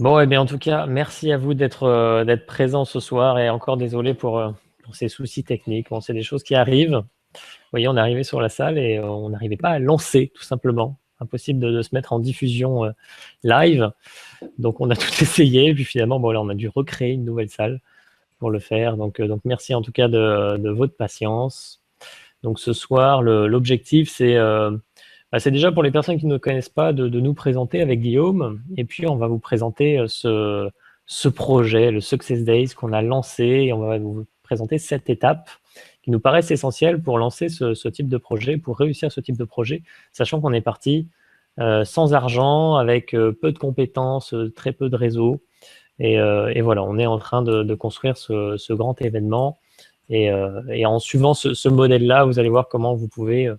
Bon, eh bien, en tout cas, merci à vous d'être présent ce soir et encore désolé pour ces soucis techniques. Bon, c'est des choses qui arrivent. Vous voyez, on est arrivé sur la salle et on n'arrivait pas à lancer, tout simplement. Impossible de se mettre en diffusion live. Donc, on a tout essayé. Puis finalement, bon, là, on a dû recréer une nouvelle salle pour le faire. Donc merci en tout cas de votre patience. Donc, ce soir, l'objectif, c'est déjà pour les personnes qui ne connaissent pas de nous présenter avec Guillaume. Et puis, on va vous présenter ce projet, le Success Days qu'on a lancé. Et on va vous présenter 7 étapes qui nous paraissent essentielles pour lancer ce type de projet, pour réussir ce type de projet, sachant qu'on est parti sans argent, avec peu de compétences, très peu de réseau. Et voilà, on est en train de construire ce grand événement. Et en suivant ce modèle-là, vous allez voir comment vous pouvez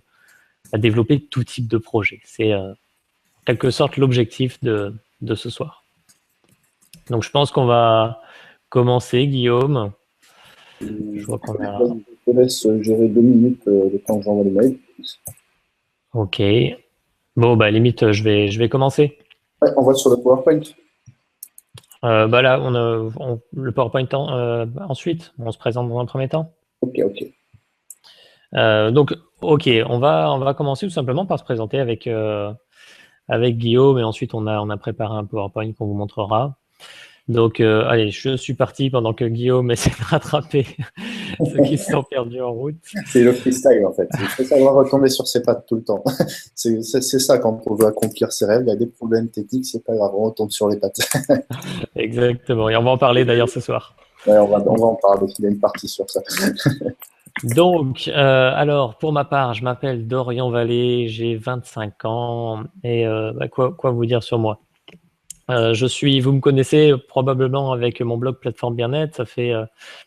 développer tout type de projet. C'est en quelque sorte l'objectif de ce soir. Donc je pense qu'on va commencer, Guillaume. Je vois qu'on a... Je te laisse gérer 2 minutes le temps que j'envoie les mails. Ok. Bon, bah limite, je vais commencer. Ouais, envoie sur le PowerPoint. Bah là, le PowerPoint ensuite. On se présente dans un premier temps. Ok, ok. Donc, ok, on va commencer tout simplement par se présenter avec Guillaume, et ensuite on a préparé un PowerPoint qu'on vous montrera. Donc, allez, je suis parti pendant que Guillaume essaie de rattraper ceux qui se sont perdus en route. C'est le freestyle en fait. Il faut savoir retomber sur ses pattes tout le temps. C'est ça quand on veut accomplir ses rêves. Il y a des problèmes techniques, c'est pas grave, on retombe sur les pattes. Exactement, et on va en parler d'ailleurs ce soir. Ouais, on va en parler. Il y a une partie sur ça. Donc, alors, pour ma part, je m'appelle Dorian Vallée, j'ai 25 ans, et quoi vous dire sur moi? Vous me connaissez probablement avec mon blog Plateforme Bien-être. Ça fait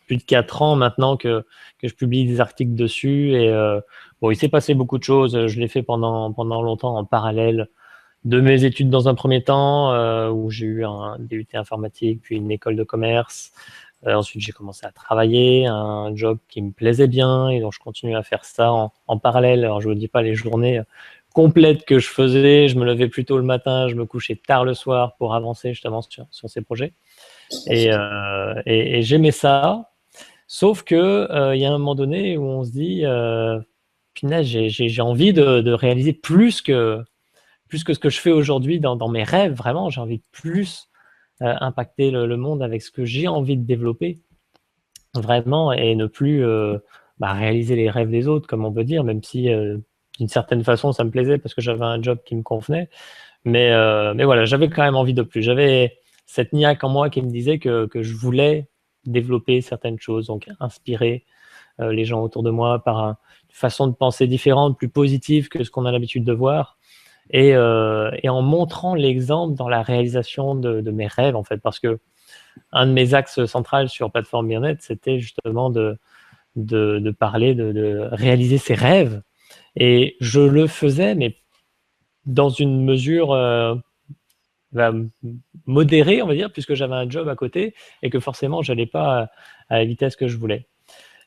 plus de 4 ans maintenant que je publie des articles dessus. Et bon, il s'est passé beaucoup de choses. Je l'ai fait pendant longtemps en parallèle de mes études dans un premier temps, où j'ai eu un DUT informatique, puis une école de commerce. Ensuite, j'ai commencé à travailler, un job qui me plaisait bien, et donc je continue à faire ça en parallèle. Alors, je ne vous dis pas les journées complètes que je faisais. Je me levais plus tôt le matin, je me couchais tard le soir pour avancer justement sur ces projets. Et j'aimais ça. Sauf que il y a un moment donné où on se dit, punaise, j'ai envie de réaliser plus que ce que je fais aujourd'hui dans mes rêves. Vraiment, j'ai envie de plus impacter le monde avec ce que j'ai envie de développer, vraiment, et ne plus réaliser les rêves des autres, comme on peut dire, même si d'une certaine façon ça me plaisait parce que j'avais un job qui me convenait. Mais voilà, j'avais quand même envie de plus. J'avais cette niaque en moi qui me disait que je voulais développer certaines choses, donc inspirer les gens autour de moi par une façon de penser différente, plus positive que ce qu'on a l'habitude de voir. Et en montrant l'exemple dans la réalisation de mes rêves, en fait, parce que un de mes axes centraux sur Plateforme Bien-être, c'était justement de parler, de réaliser ses rêves. Et je le faisais, mais dans une mesure modérée, on va dire, puisque j'avais un job à côté et que forcément, je n'allais pas à la vitesse que je voulais.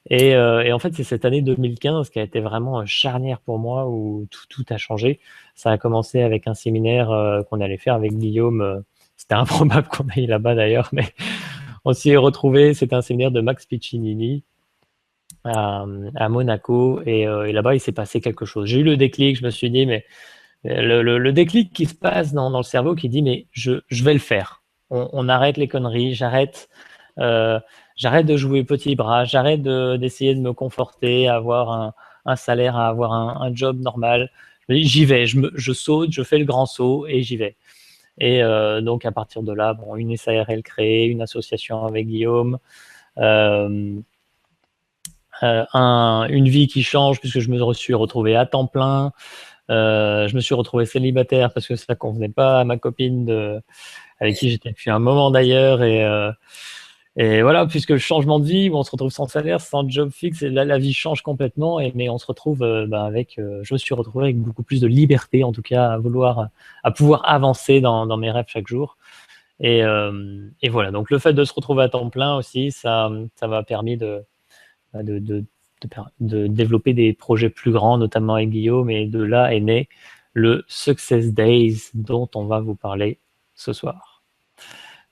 Et en fait, c'est cette année 2015 qui a été vraiment charnière pour moi, où tout a changé. Ça a commencé avec un séminaire qu'on allait faire avec Guillaume. C'était improbable qu'on aille là-bas d'ailleurs, mais on s'y est retrouvés. C'était un séminaire de Max Piccinini à Monaco. Et là-bas, il s'est passé quelque chose. J'ai eu le déclic, je me suis dit, mais le déclic qui se passe dans le cerveau qui dit, mais je vais le faire. On arrête les conneries, j'arrête de jouer petit bras, j'arrête d'essayer de me conforter, à avoir un salaire, à avoir un job normal. Je me dis, j'y vais, je saute, je fais le grand saut et j'y vais. Et donc, à partir de là, bon, une SARL créée, une association avec Guillaume, une vie qui change puisque je me suis retrouvé à temps plein. Je me suis retrouvé célibataire parce que ça convenait pas à ma copine avec qui j'étais depuis un moment d'ailleurs. Et voilà, puisque le changement de vie, où on se retrouve sans salaire, sans job fixe, et là, la vie change complètement. Mais on se retrouve je me suis retrouvé avec beaucoup plus de liberté, en tout cas, à pouvoir avancer dans mes rêves chaque jour. Et voilà, donc le fait de se retrouver à temps plein aussi, ça m'a permis de développer des projets plus grands, notamment avec Guillaume. Et de là est né le Success Days dont on va vous parler ce soir.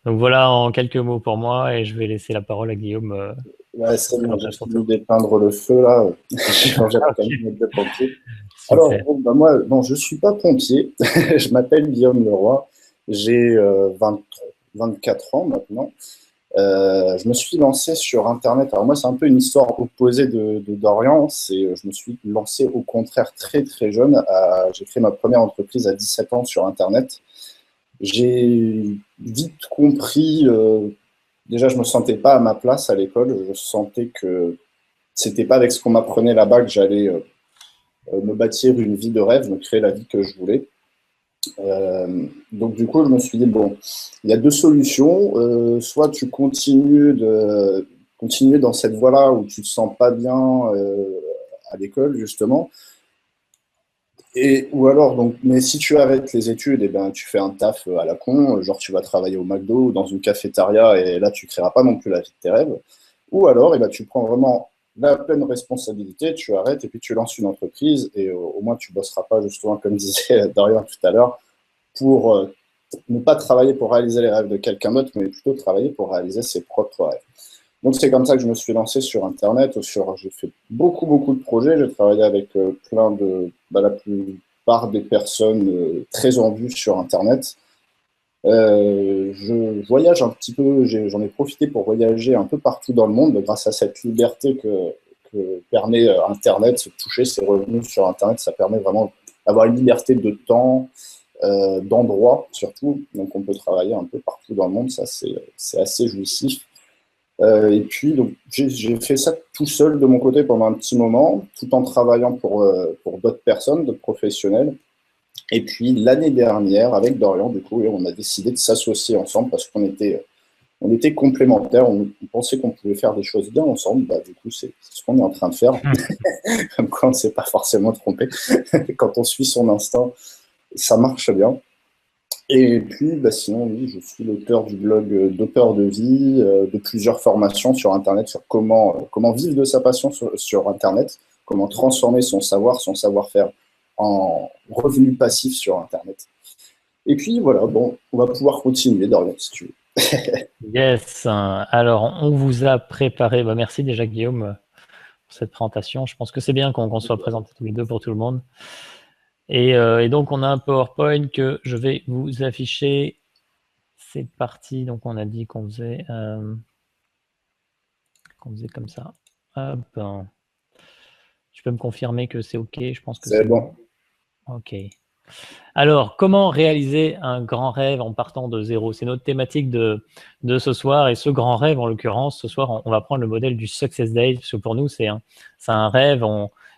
Donc voilà en quelques mots pour moi et je vais laisser la parole à Guillaume. Ouais, c'est bon, j'ai Présenter son fini tour. d'éteindre le feu là. J'ai changé la Ok, camionnette de pompier. Alors, super. bon, bah, moi, non, je suis pas pompier. Je m'appelle Guillaume Leroy. J'ai 24 ans maintenant. Je me suis lancé sur Internet. Alors moi, c'est un peu une histoire opposée de Dorian. Je me suis lancé au contraire très très jeune. J'ai créé ma première entreprise à 17 ans sur Internet. J'ai vite compris. Déjà, je me sentais pas à ma place à l'école. Je sentais que c'était pas avec ce qu'on m'apprenait là-bas que j'allais me bâtir une vie de rêve, me créer la vie que je voulais. Donc du coup, je me suis dit, bon, il y a deux solutions. Soit tu continuer dans cette voie-là où tu te sens pas bien à l'école, justement. Ou alors, donc, mais si tu arrêtes les études, eh ben, tu fais un taf à la con, genre tu vas travailler au McDo ou dans une cafétéria et là, tu créeras pas non plus la vie de tes rêves. Ou alors, eh ben, tu prends vraiment la pleine responsabilité, tu arrêtes et puis tu lances une entreprise et au moins tu bosseras pas justement, comme disait Dorian tout à l'heure, pour ne pas travailler pour réaliser les rêves de quelqu'un d'autre, mais plutôt travailler pour réaliser ses propres rêves. Donc c'est comme ça que je me suis lancé sur Internet. J'ai fait beaucoup, beaucoup de projets. J'ai travaillé avec la plupart des personnes très en vue sur Internet. Je voyage un petit peu, j'en ai profité pour voyager un peu partout dans le monde grâce à cette liberté que permet Internet, se toucher ses revenus sur Internet. Ça permet vraiment d'avoir une liberté de temps, d'endroits surtout. Donc on peut travailler un peu partout dans le monde, ça c'est assez jouissif. Et puis donc j'ai fait ça tout seul de mon côté pendant un petit moment, tout en travaillant pour d'autres personnes, d'autres professionnels. Et puis l'année dernière, avec Dorian, du coup, on a décidé de s'associer ensemble parce on était complémentaires, on pensait qu'on pouvait faire des choses bien ensemble. Bah, du coup, c'est ce qu'on est en train de faire. Comme quoi, on ne s'est pas forcément trompé. Quand on suit son instinct, ça marche bien. Et puis, bah, sinon, oui, je suis l'auteur du blog D'auteur de vie, de plusieurs formations sur Internet sur comment vivre de sa passion sur Internet, comment transformer son savoir-faire en revenu passif sur Internet. Et puis, voilà, bon, on va pouvoir continuer, Dorian, si tu veux. Yes. Alors, on vous a préparé. Bah, merci déjà, Guillaume, pour cette présentation. Je pense que c'est bien qu'on soit présentés tous les deux pour tout le monde. Et donc, on a un PowerPoint que je vais vous afficher. C'est parti. Donc, on a dit qu'on faisait comme ça. Hop. Tu peux me confirmer que c'est OK? Je pense que C'est c'est bon. bon. OK. Alors, comment réaliser un grand rêve en partant de zéro? C'est notre thématique de ce soir. Et ce grand rêve, en l'occurrence, ce soir, on va prendre le modèle du Success Day, parce que pour nous, c'est un rêve,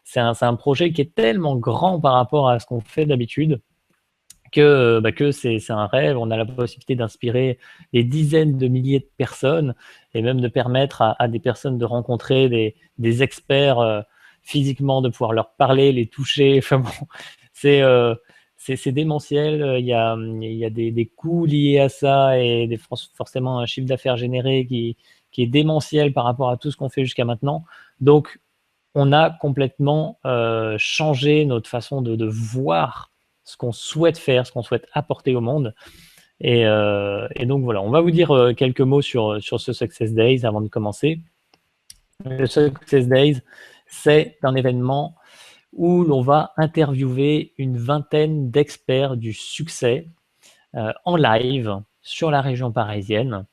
c'est un projet qui est tellement grand par rapport à ce qu'on fait d'habitude que c'est un rêve. On a la possibilité d'inspirer des dizaines de milliers de personnes et même de permettre à des personnes de rencontrer des experts physiquement, de pouvoir leur parler, les toucher. Enfin bon, c'est euh, c'est démentiel. Il y a des coûts liés à ça et forcément un chiffre d'affaires généré qui est démentiel par rapport à tout ce qu'on fait jusqu'à maintenant. Donc, on a complètement changé notre façon de voir ce qu'on souhaite faire, ce qu'on souhaite apporter au monde. Et donc voilà, on va vous dire quelques mots sur ce Success Days avant de commencer. Le Success Days, c'est un événement où l'on va interviewer une vingtaine d'experts du succès en live sur la région parisienne.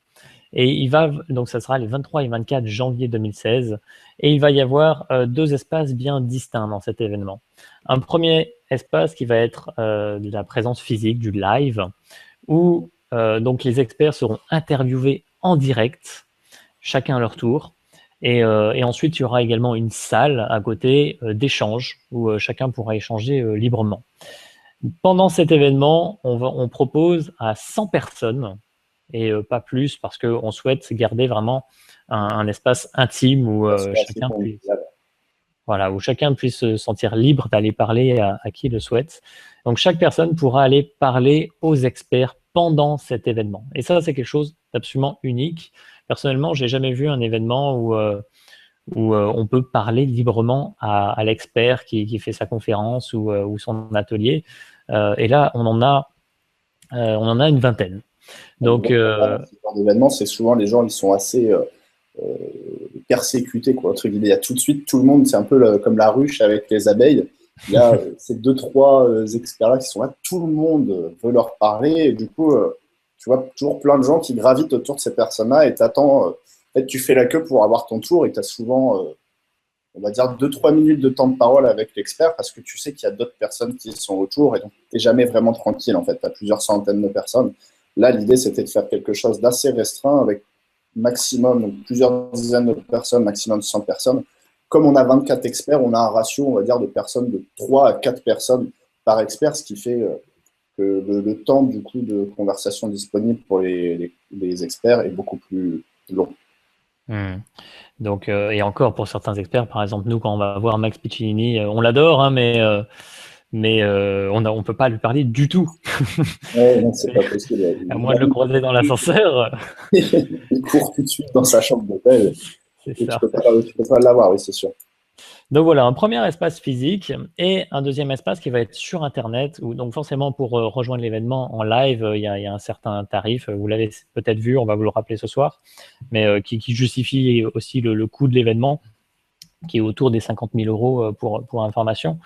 Et donc ça sera les 23 et 24 janvier 2016. Et il va y avoir deux espaces bien distincts dans cet événement. Un premier espace qui va être de la présence physique, du live, où donc les experts seront interviewés en direct, chacun à leur tour. Et ensuite, il y aura également une salle à côté d'échange où chacun pourra échanger librement. Pendant cet événement, on propose à 100 personnes et pas plus parce qu'on souhaite garder vraiment un espace intime où chacun puisse, voilà, où chacun puisse se sentir libre d'aller parler à qui le souhaite. Donc chaque personne pourra aller parler aux experts pendant cet événement. Et ça, c'est quelque chose d'absolument unique. Personnellement, j'ai jamais vu un événement où on peut parler librement à l'expert qui fait sa conférence ou son atelier. Et là, on en a une vingtaine. Donc, Ce genre d'événement, c'est souvent les gens, ils sont assez persécutés, quoi, entre guillemets. Il y a tout de suite tout le monde, c'est un peu comme la ruche avec les abeilles. Il y a ces deux, trois experts-là qui sont là, tout le monde veut leur parler, et du coup, tu vois toujours plein de gens qui gravitent autour de ces personnes-là, et t'attends, en fait, tu fais la queue pour avoir ton tour, et tu as souvent, on va dire, 2-3 minutes de temps de parole avec l'expert, parce que tu sais qu'il y a d'autres personnes qui sont autour, et donc tu n'es jamais vraiment tranquille, en fait, tu as plusieurs centaines de personnes. Là, l'idée, c'était de faire quelque chose d'assez restreint, avec maximum, donc plusieurs dizaines de personnes, maximum 100 personnes. Comme on a 24 experts, on a un ratio, on va dire, de personnes de 3 à 4 personnes par expert, ce qui fait que le temps du coup de conversation disponible pour les experts est beaucoup plus long. Donc, et encore pour certains experts, par exemple, nous, quand on va voir Max Piccinini, on l'adore, hein, mais on peut pas lui parler du tout. Ouais, non, c'est pas possible. À moins de le croiser dans l'ascenseur. Il court tout de suite dans sa chambre d'hôtel C'est et ça. tu peux pas l'avoir, oui, c'est sûr. Donc voilà, un premier espace physique et un deuxième espace qui va être sur Internet. Où, donc forcément, pour rejoindre l'événement en live, il y a un certain tarif. Vous l'avez peut-être vu, on va vous le rappeler ce soir, mais qui justifie aussi le coût de l'événement, qui est autour des 50 000 euros pour information.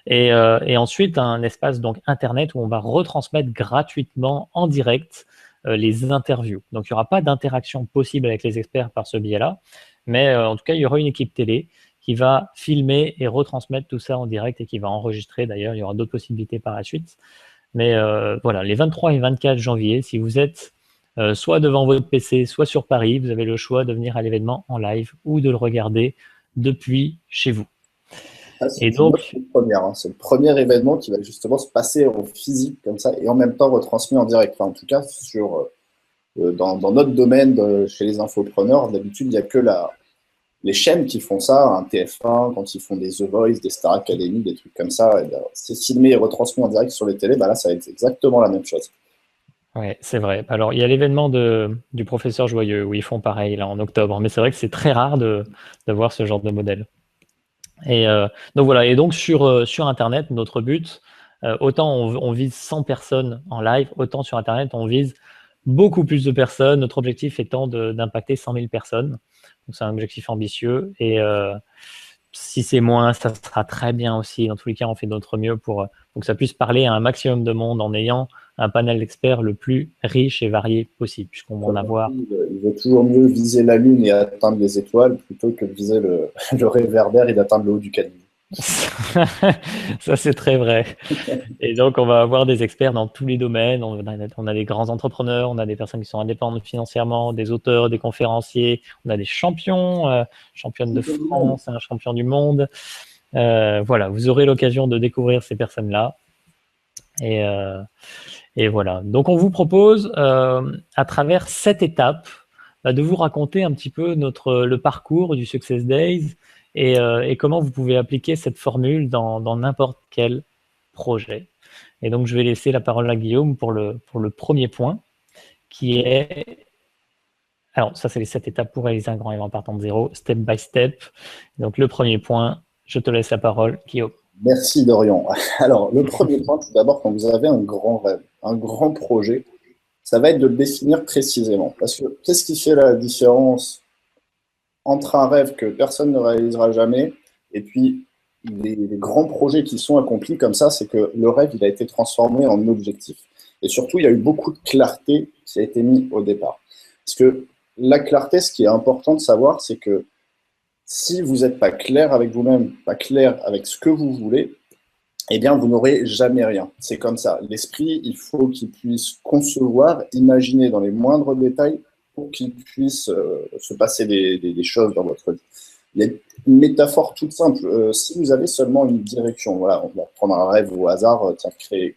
Et ensuite, un espace donc Internet où on va retransmettre gratuitement en direct les interviews. Donc, il n'y aura pas d'interaction possible avec les experts par ce biais-là, mais en tout cas, il y aura une équipe télé qui va filmer et retransmettre tout ça en direct et qui va enregistrer. D'ailleurs, il y aura d'autres possibilités par la suite. Mais voilà, les 23 et 24 janvier, si vous êtes soit devant votre PC, soit sur Paris, vous avez le choix de venir à l'événement en live ou de le regarder depuis chez vous. C'est Et donc, notre première, hein. C'est le premier événement qui va justement se passer en physique comme ça et en même temps retransmis en direct. Enfin, en tout cas, dans notre domaine, chez les infopreneurs, d'habitude, il n'y a que les chaînes qui font ça, un TF1, quand ils font des The Voice, des Star Academy, des trucs comme ça. C'est filmé et retransmis en direct sur les télés, bah là, ça va être exactement la même chose. ouais, c'est vrai. Alors, il y a l'événement du professeur Joyeux où ils font pareil là en octobre, mais c'est vrai que c'est très rare de voir ce genre de modèle. Et donc voilà. Et donc sur Internet, notre but, autant on vise 100 personnes en live, autant sur Internet on vise beaucoup plus de personnes. Notre objectif étant d'impacter 100 000 personnes. Donc c'est un objectif ambitieux. Et si c'est moins, ça sera très bien aussi. Dans tous les cas, on fait notre mieux pour que ça puisse parler à un maximum de monde en ayant un panel d'experts le plus riche et varié possible, puisqu'on va en avoir. Il vaut toujours mieux viser la Lune et atteindre les étoiles plutôt que de viser le réverbère et d'atteindre le haut du caniveau. Ça, c'est très vrai. Et donc, on va avoir des experts dans tous les domaines. On a des grands entrepreneurs, on a des personnes qui sont indépendantes financièrement, des auteurs, des conférenciers, on a des champions, championnes de France, un champion du monde. Voilà, vous aurez l'occasion de découvrir ces personnes-là. Et voilà. Donc, on vous propose, à travers 7 étapes, de vous raconter un petit peu le parcours du Success Days et comment vous pouvez appliquer cette formule dans n'importe quel projet. Et donc, je vais laisser la parole à Guillaume pour le premier point, qui est... Alors, ça, c'est les 7 étapes pour réaliser un grand événement partant de zéro, step by step. Donc, le premier point, je te laisse la parole, Guillaume. Merci Dorian. Alors, le premier point, tout d'abord, quand vous avez un grand rêve, un grand projet, ça va être de le définir précisément. Parce que qu'est-ce qui fait la différence entre un rêve que personne ne réalisera jamais et puis les grands projets qui sont accomplis comme ça, c'est que le rêve, il a été transformé en objectif. Et surtout, il y a eu beaucoup de clarté qui a été mise au départ. Parce que la clarté, ce qui est important de savoir, c'est que si vous n'êtes pas clair avec vous-même, pas clair avec ce que vous voulez, eh bien, vous n'aurez jamais rien. C'est comme ça. L'esprit, il faut qu'il puisse concevoir, imaginer dans les moindres détails pour qu'il puisse se passer des choses dans votre vie. Il y a une métaphore toute simple. Si vous avez seulement une direction, voilà, on va prendre un rêve au hasard, tiens,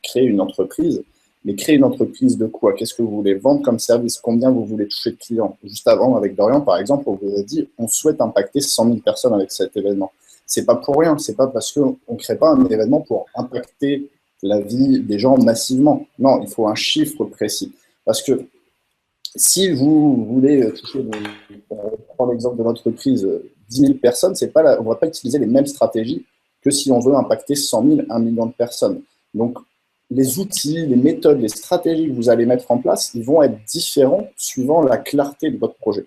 créer une entreprise. Mais créer une entreprise de quoi? Qu'est-ce que vous voulez vendre comme service? Combien vous voulez toucher de clients? Juste avant, avec Dorian, par exemple, on vous a dit on souhaite impacter 100 000 personnes avec cet événement. C'est pas pour rien, c'est pas parce qu'on ne crée pas un événement pour impacter la vie des gens massivement. Non, il faut un chiffre précis. Parce que si vous voulez toucher, pour prendre l'exemple de l'entreprise, 10 000 personnes, on ne va pas utiliser les mêmes stratégies que si on veut impacter 100 000, 1 million de personnes. Donc, les outils, les méthodes, les stratégies que vous allez mettre en place, ils vont être différents suivant la clarté de votre projet.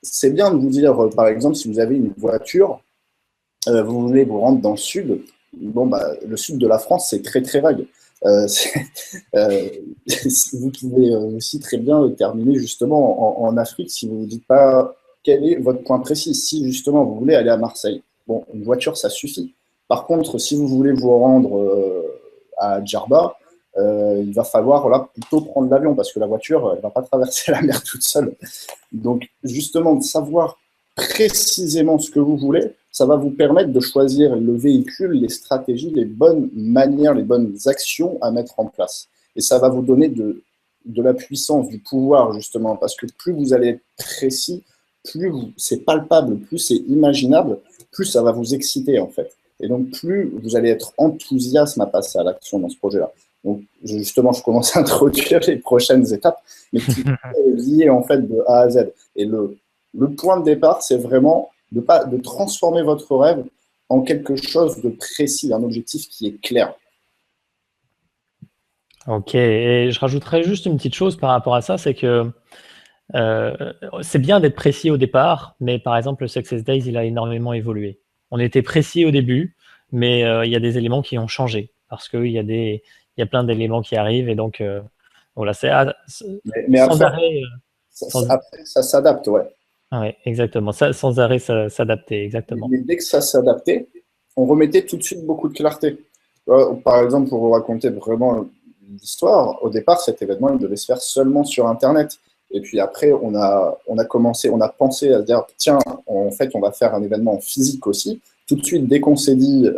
C'est bien de vous dire, par exemple, si vous avez une voiture, vous voulez vous rendre dans le sud, bon, le sud de la France, c'est très très vague. Euh, euh, vous pouvez aussi très bien terminer justement en Afrique si vous ne vous dites pas quel est votre point précis. Si justement vous voulez aller à Marseille, bon, une voiture, ça suffit. Par contre, si vous voulez vous rendre à Djerba, il va falloir là plutôt prendre l'avion parce que la voiture, elle ne va pas traverser la mer toute seule. Donc, justement, de savoir précisément ce que vous voulez, ça va vous permettre de choisir le véhicule, les stratégies, les bonnes manières, les bonnes actions à mettre en place. Et ça va vous donner de la puissance, du pouvoir, justement, parce que plus vous allez être précis, plus c'est palpable, plus c'est imaginable, plus ça va vous exciter, en fait. Et donc, plus vous allez être enthousiaste à passer à l'action dans ce projet-là. Donc, justement, je commence à introduire les prochaines étapes, mais qui sont liées, en fait, de A à Z. Et le point de départ, c'est vraiment de transformer votre rêve en quelque chose de précis, un objectif qui est clair. Ok, et je rajouterais juste une petite chose par rapport à ça, c'est que c'est bien d'être précis au départ, mais par exemple, le Success Days, il a énormément évolué. On était précis au début, mais il y a des éléments qui ont changé parce qu'il y a plein d'éléments qui arrivent et donc voilà, c'est mais sans après, arrêt. après, ça s'adapte, ouais. Ah ouais, exactement. Sans arrêt s'adapter, exactement. Mais dès que ça s'adaptait, on remettait tout de suite beaucoup de clarté. Par exemple, pour vous raconter vraiment l'histoire, au départ, cet événement, il devait se faire seulement sur Internet. Et puis après, on a pensé à se dire, tiens, en fait, on va faire un événement en physique aussi. Tout de suite, dès qu'on s'est dit,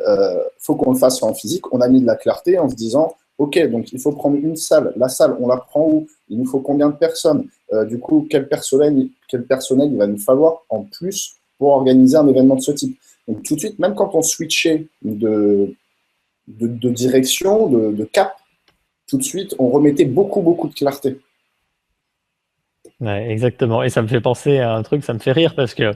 faut qu'on le fasse en physique, on a mis de la clarté en se disant, OK, donc il faut prendre une salle. La salle, on la prend où? Il nous faut combien de personnes? Du coup, quel personnel il va nous falloir en plus pour organiser un événement de ce type? Donc tout de suite, même quand on switchait de direction, de cap, tout de suite, on remettait beaucoup de clarté. Ouais, exactement. Et ça me fait penser à un truc, ça me fait rire parce que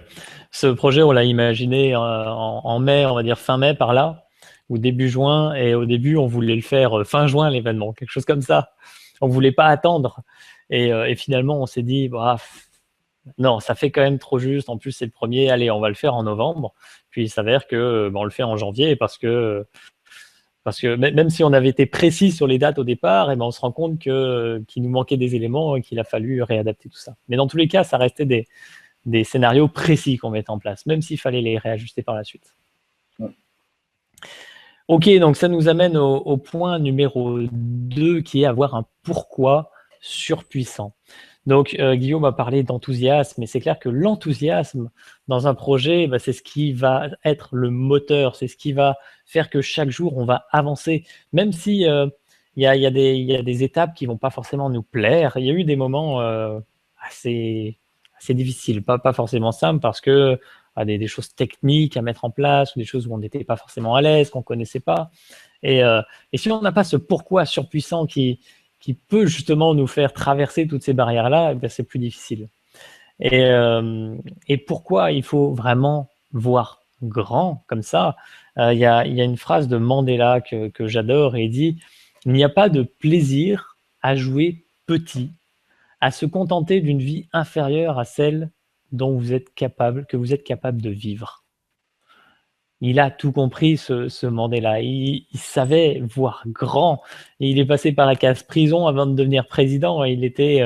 ce projet, on l'a imaginé en mai, on va dire fin mai par là, ou début juin. Et au début, on voulait le faire fin juin, l'événement, quelque chose comme ça. On voulait pas attendre. Et finalement, on s'est dit, bah, non, ça fait quand même trop juste. En plus, c'est le premier. Allez, on va le faire en novembre. Puis il s'avère que on le fait en janvier parce que même si on avait été précis sur les dates au départ, on se rend compte qu'il nous manquait des éléments et qu'il a fallu réadapter tout ça. Mais dans tous les cas, ça restait des scénarios précis qu'on mettait en place, même s'il fallait les réajuster par la suite. Ouais. Ok, donc ça nous amène au point numéro 2 qui est avoir un pourquoi surpuissant. Donc Guillaume a parlé d'enthousiasme, mais c'est clair que l'enthousiasme dans un projet, c'est ce qui va être le moteur, c'est ce qui va faire que chaque jour on va avancer, même si il y a des étapes qui vont pas forcément nous plaire. Il y a eu des moments assez difficiles, pas forcément simples parce que des choses techniques à mettre en place ou des choses où on n'était pas forcément à l'aise, qu'on connaissait pas. Et si on n'a pas ce pourquoi surpuissant qui peut justement nous faire traverser toutes ces barrières-là, c'est plus difficile. Et pourquoi il faut vraiment voir grand comme ça? Il y a une phrase de Mandela que j'adore et il dit « Il n'y a pas de plaisir à jouer petit, à se contenter d'une vie inférieure à celle dont que vous êtes capable de vivre. » Il a tout compris, ce Mandela. Il savait voir grand. Et il est passé par la case prison avant de devenir président. Et il était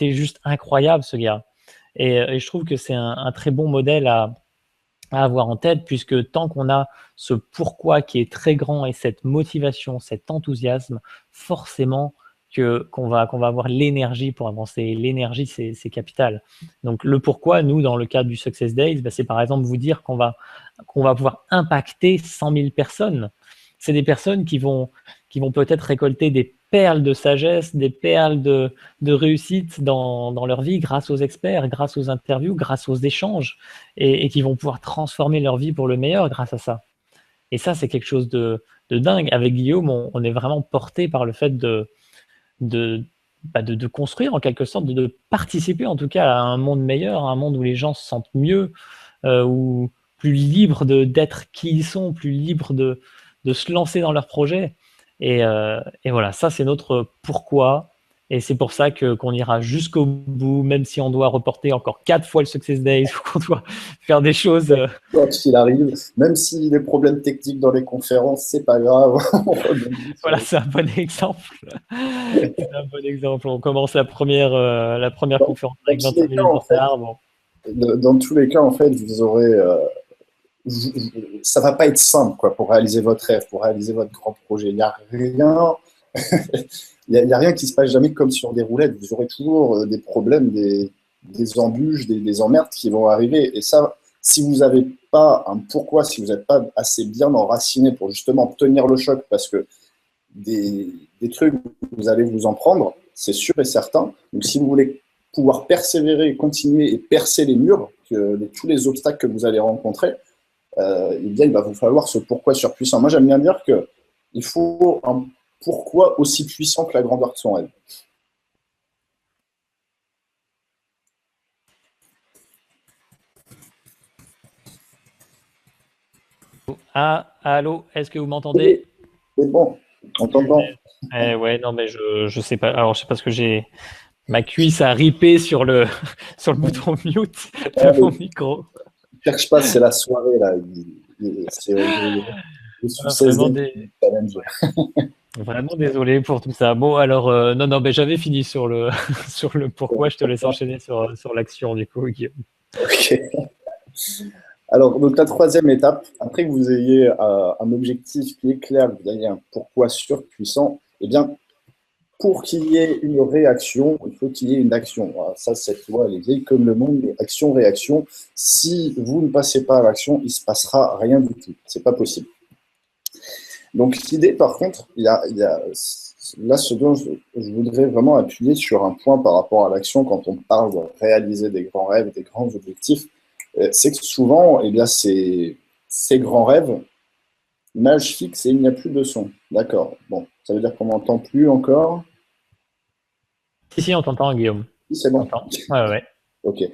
juste incroyable, ce gars. Et je trouve que c'est un très bon modèle à avoir en tête, puisque tant qu'on a ce pourquoi qui est très grand et cette motivation, cet enthousiasme, forcément qu'on va avoir l'énergie pour avancer. L'énergie, c'est capital. Donc le pourquoi, nous, dans le cadre du Success Days, c'est par exemple vous dire qu'on va pouvoir impacter 100 000 personnes. C'est des personnes qui vont peut-être récolter des perles de sagesse, des perles de réussite dans leur vie grâce aux experts, grâce aux interviews, grâce aux échanges, et qui vont pouvoir transformer leur vie pour le meilleur grâce à ça. Et ça, c'est quelque chose de dingue. Avec Guillaume, on est vraiment porté par le fait de construire en quelque sorte, de participer en tout cas à un monde meilleur, à un monde où les gens se sentent mieux, où plus libres d'être qui ils sont, plus libres de se lancer dans leurs projets. Et voilà, ça c'est notre pourquoi. Et c'est pour ça qu'on ira jusqu'au bout, même si on doit reporter encore 4 fois le Success Days, ou qu'on doit faire des choses. Quoi qu'il arrive, même si les problèmes techniques dans les conférences, c'est pas grave. Voilà, c'est un bon exemple. C'est un bon exemple. On commence la première Dans, conférence dans avec tous 25 les cas, minutes de en fait, retard. Bon. dans tous les cas, en fait, vous aurez, ça va pas être simple, quoi, pour réaliser votre rêve, pour réaliser votre grand projet. Il n'y a rien, il y a rien qui se passe jamais comme sur des roulettes. Vous aurez toujours des problèmes, des embûches, des emmerdes qui vont arriver. Et ça, si vous n'avez pas un pourquoi, si vous n'êtes pas assez bien enraciné pour justement tenir le choc, parce que des trucs, vous allez vous en prendre, c'est sûr et certain. Donc, si vous voulez pouvoir persévérer, continuer et percer les murs, tous les obstacles que vous allez rencontrer, eh bien, il va vous falloir ce pourquoi surpuissant. Moi, j'aime bien dire qu'il faut un pourquoi aussi puissant que la grandeur de son rêve. Ah, allô, est-ce que vous m'entendez? C'est bon, on t'entend. Ouais, non, mais je sais pas. Alors, je sais pas ce que j'ai. Ma cuisse a ripé sur le, sur le bouton mute de mon micro. Ne cherche pas, c'est la soirée, là. C'est le succès Vraiment, des challenge. vraiment désolé pour tout ça. Bon, alors, non, non, mais j'avais fini sur le, sur le pourquoi. Je te laisse enchaîner sur l'action, du coup, Guillaume. Ok. Alors, donc la troisième étape, après que vous ayez un objectif qui est clair, que vous ayez un pourquoi surpuissant, eh bien, pour qu'il y ait une réaction, il faut qu'il y ait une action. Voilà, ça, cette loi, elle est vieille comme le monde, action-réaction. Si vous ne passez pas à l'action, il ne se passera rien du tout. Ce n'est pas possible. Donc, l'idée, par contre, là, ce dont je voudrais vraiment appuyer sur un point par rapport à l'action quand on parle de réaliser des grands rêves, des grands objectifs, c'est que souvent, eh bien, ces grands rêves, image fixe et il n'y a plus de son. D'accord. Bon, ça veut dire qu'on n'entend plus encore. Si, on t'entend, Guillaume. Oui, c'est On bon. t'entend. Ouais, ouais. Ok.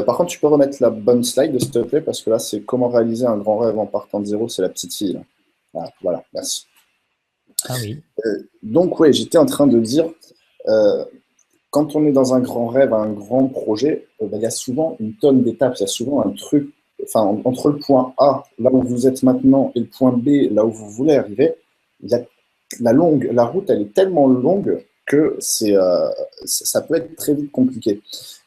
Par contre, tu peux remettre la bonne slide, s'il te plaît, parce que là, c'est comment réaliser un grand rêve en partant de zéro, c'est la petite fille. Là. Ah, voilà, merci. Ah oui. Donc, ouais, j'étais en train de dire, euh, quand on est dans un grand rêve, un grand projet, ben, il y a souvent une tonne d'étapes, il y a souvent un truc, enfin, entre le point A, là où vous êtes maintenant, et le point B, là où vous voulez arriver, il y a la route, elle est tellement longue que ça peut être très vite compliqué.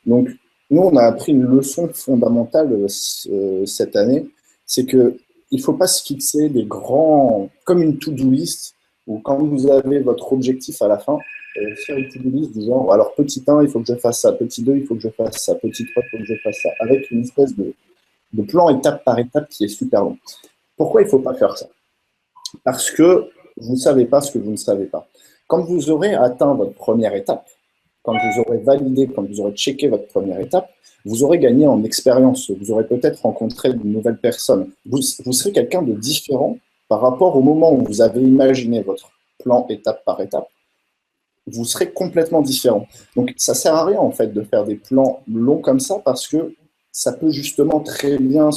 Donc, nous, on a appris une leçon fondamentale cette année, c'est que il ne faut pas se fixer des grands, comme une to-do list, où quand vous avez votre objectif à la fin, faire une to-do list du genre, alors petit 1, il faut que je fasse ça, petit 2, il faut que je fasse ça, petit 3, il faut que je fasse ça, avec une espèce de plan étape par étape qui est super long. Pourquoi il ne faut pas faire ça? Parce que vous ne savez pas ce que vous ne savez pas. Quand vous aurez atteint votre première étape, quand vous aurez validé, quand vous aurez checké votre première étape, vous aurez gagné en expérience, vous aurez peut-être rencontré de nouvelles personnes. Vous serez quelqu'un de différent par rapport au moment où vous avez imaginé votre plan étape par étape. Vous serez complètement différent. Donc, ça ne sert à rien, en fait, de faire des plans longs comme ça parce que ça peut justement très bien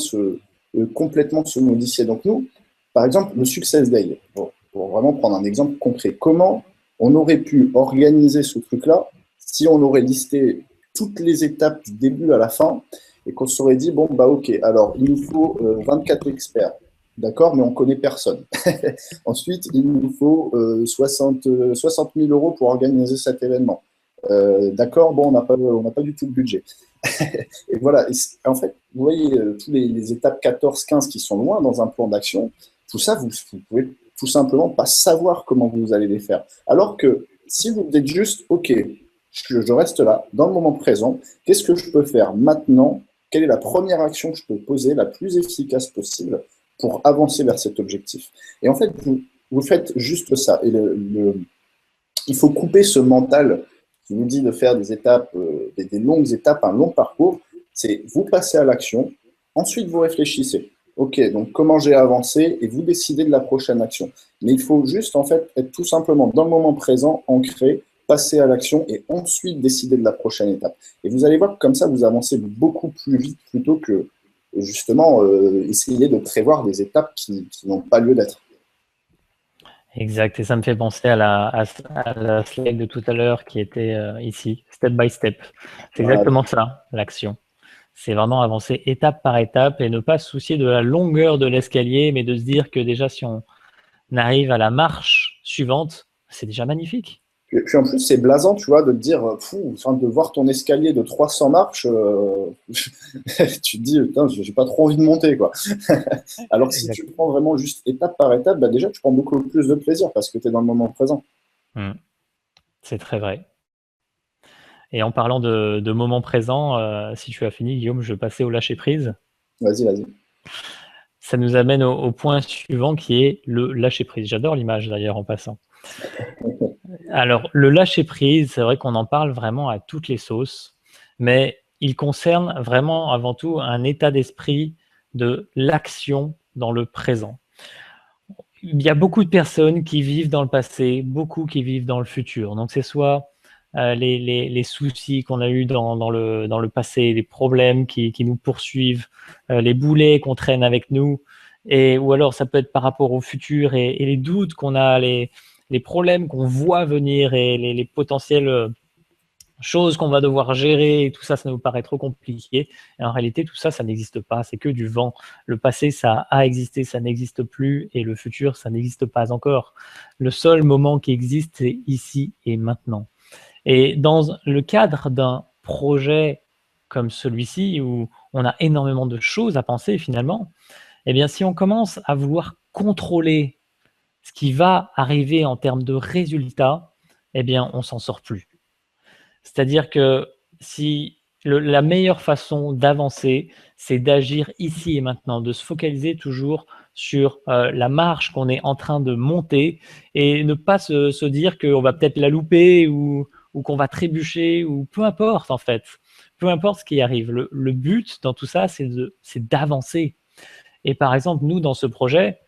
complètement se modifier. Donc, nous, par exemple, le Success Day, pour vraiment prendre un exemple concret, comment on aurait pu organiser ce truc-là si on aurait listé toutes les étapes du début à la fin et qu'on se serait dit, bon, bah ok, alors il nous faut 24 experts, d'accord, mais on ne connaît personne. Ensuite, il nous faut 60 000 euros pour organiser cet événement. D'accord, bon, on n'a pas du tout le budget. Et voilà, et en fait, vous voyez, tous les étapes 14, 15 qui sont loin dans un plan d'action, tout ça, vous pouvez tout simplement pas savoir comment vous allez les faire. Alors que si vous dites juste, OK, je reste là, dans le moment présent, qu'est-ce que je peux faire maintenant? Quelle est la première action que je peux poser, la plus efficace possible pour avancer vers cet objectif? Et en fait, vous faites juste ça. Et il faut couper ce mental qui vous dit de faire des étapes, des longues étapes, un long parcours. C'est vous passez à l'action, ensuite vous réfléchissez. Ok, donc comment j'ai avancé et vous décidez de la prochaine action. Mais il faut juste en fait être tout simplement dans le moment présent, ancré, passer à l'action et ensuite décider de la prochaine étape. Et vous allez voir que comme ça, vous avancez beaucoup plus vite plutôt que justement essayer de prévoir des étapes qui n'ont pas lieu d'être. Exact. Et ça me fait penser à la slide de tout à l'heure qui était ici, step by step. C'est Voilà. exactement ça, l'action. C'est vraiment avancer étape par étape et ne pas se soucier de la longueur de l'escalier, mais de se dire que déjà, si on arrive à la marche suivante, c'est déjà magnifique. Puis en plus, c'est blasant, tu vois, de te dire, fou, enfin, de voir ton escalier de 300 marches, tu te dis, putain, j'ai pas trop envie de monter, quoi. Alors que si Exact. tu prends vraiment juste étape par étape, bah déjà, tu prends beaucoup plus de plaisir parce que tu es dans le moment présent. Mm. C'est très vrai. Et en parlant de moments présents, si tu as fini, Guillaume, je vais passer au lâcher prise. Vas-y, vas-y. Ça nous amène au point suivant qui est le lâcher prise. J'adore l'image d'ailleurs en passant. Alors, le lâcher prise, c'est vrai qu'on en parle vraiment à toutes les sauces, mais il concerne vraiment avant tout un état d'esprit de l'action dans le présent. Il y a beaucoup de personnes qui vivent dans le passé, beaucoup qui vivent dans le futur. Donc, c'est soit les soucis qu'on a eus dans le passé, les problèmes qui nous poursuivent, les boulets qu'on traîne avec nous, ou alors ça peut être par rapport au futur et les doutes qu'on a, les problèmes qu'on voit venir et les potentiels choses qu'on va devoir gérer, et tout ça, ça nous paraît trop compliqué. Et en réalité, tout ça, ça n'existe pas, c'est que du vent. Le passé, ça a existé, ça n'existe plus, et le futur, ça n'existe pas encore. Le seul moment qui existe, c'est ici et maintenant. Et dans le cadre d'un projet comme celui-ci, où on a énormément de choses à penser finalement, eh bien, si on commence à vouloir contrôler ce qui va arriver en termes de résultats, eh bien, on s'en sort plus. C'est-à-dire que si la meilleure façon d'avancer, c'est d'agir ici et maintenant, de se focaliser toujours sur la marche qu'on est en train de monter et ne pas se dire qu'on va peut-être la louper ou qu'on va trébucher ou peu importe en fait. Peu importe ce qui arrive. Le but dans tout ça, c'est d'avancer. Et par exemple, nous, dans ce projet,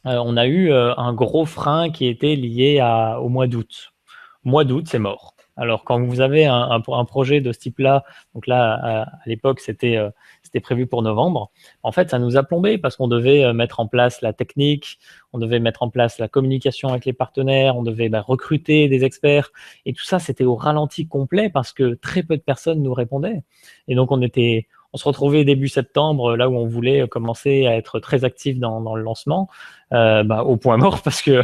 on a eu un gros frein qui était lié au mois d'août. Mois d'août, c'est mort. Alors, quand vous avez un projet de ce type-là, donc là, à l'époque, c'était prévu pour novembre, en fait, ça nous a plombé parce qu'on devait mettre en place la technique, on devait mettre en place la communication avec les partenaires, on devait recruter des experts, et tout ça, c'était au ralenti complet parce que très peu de personnes nous répondaient. Et donc, on se retrouvait début septembre, là où on voulait commencer à être très actif dans le lancement, au point mort parce que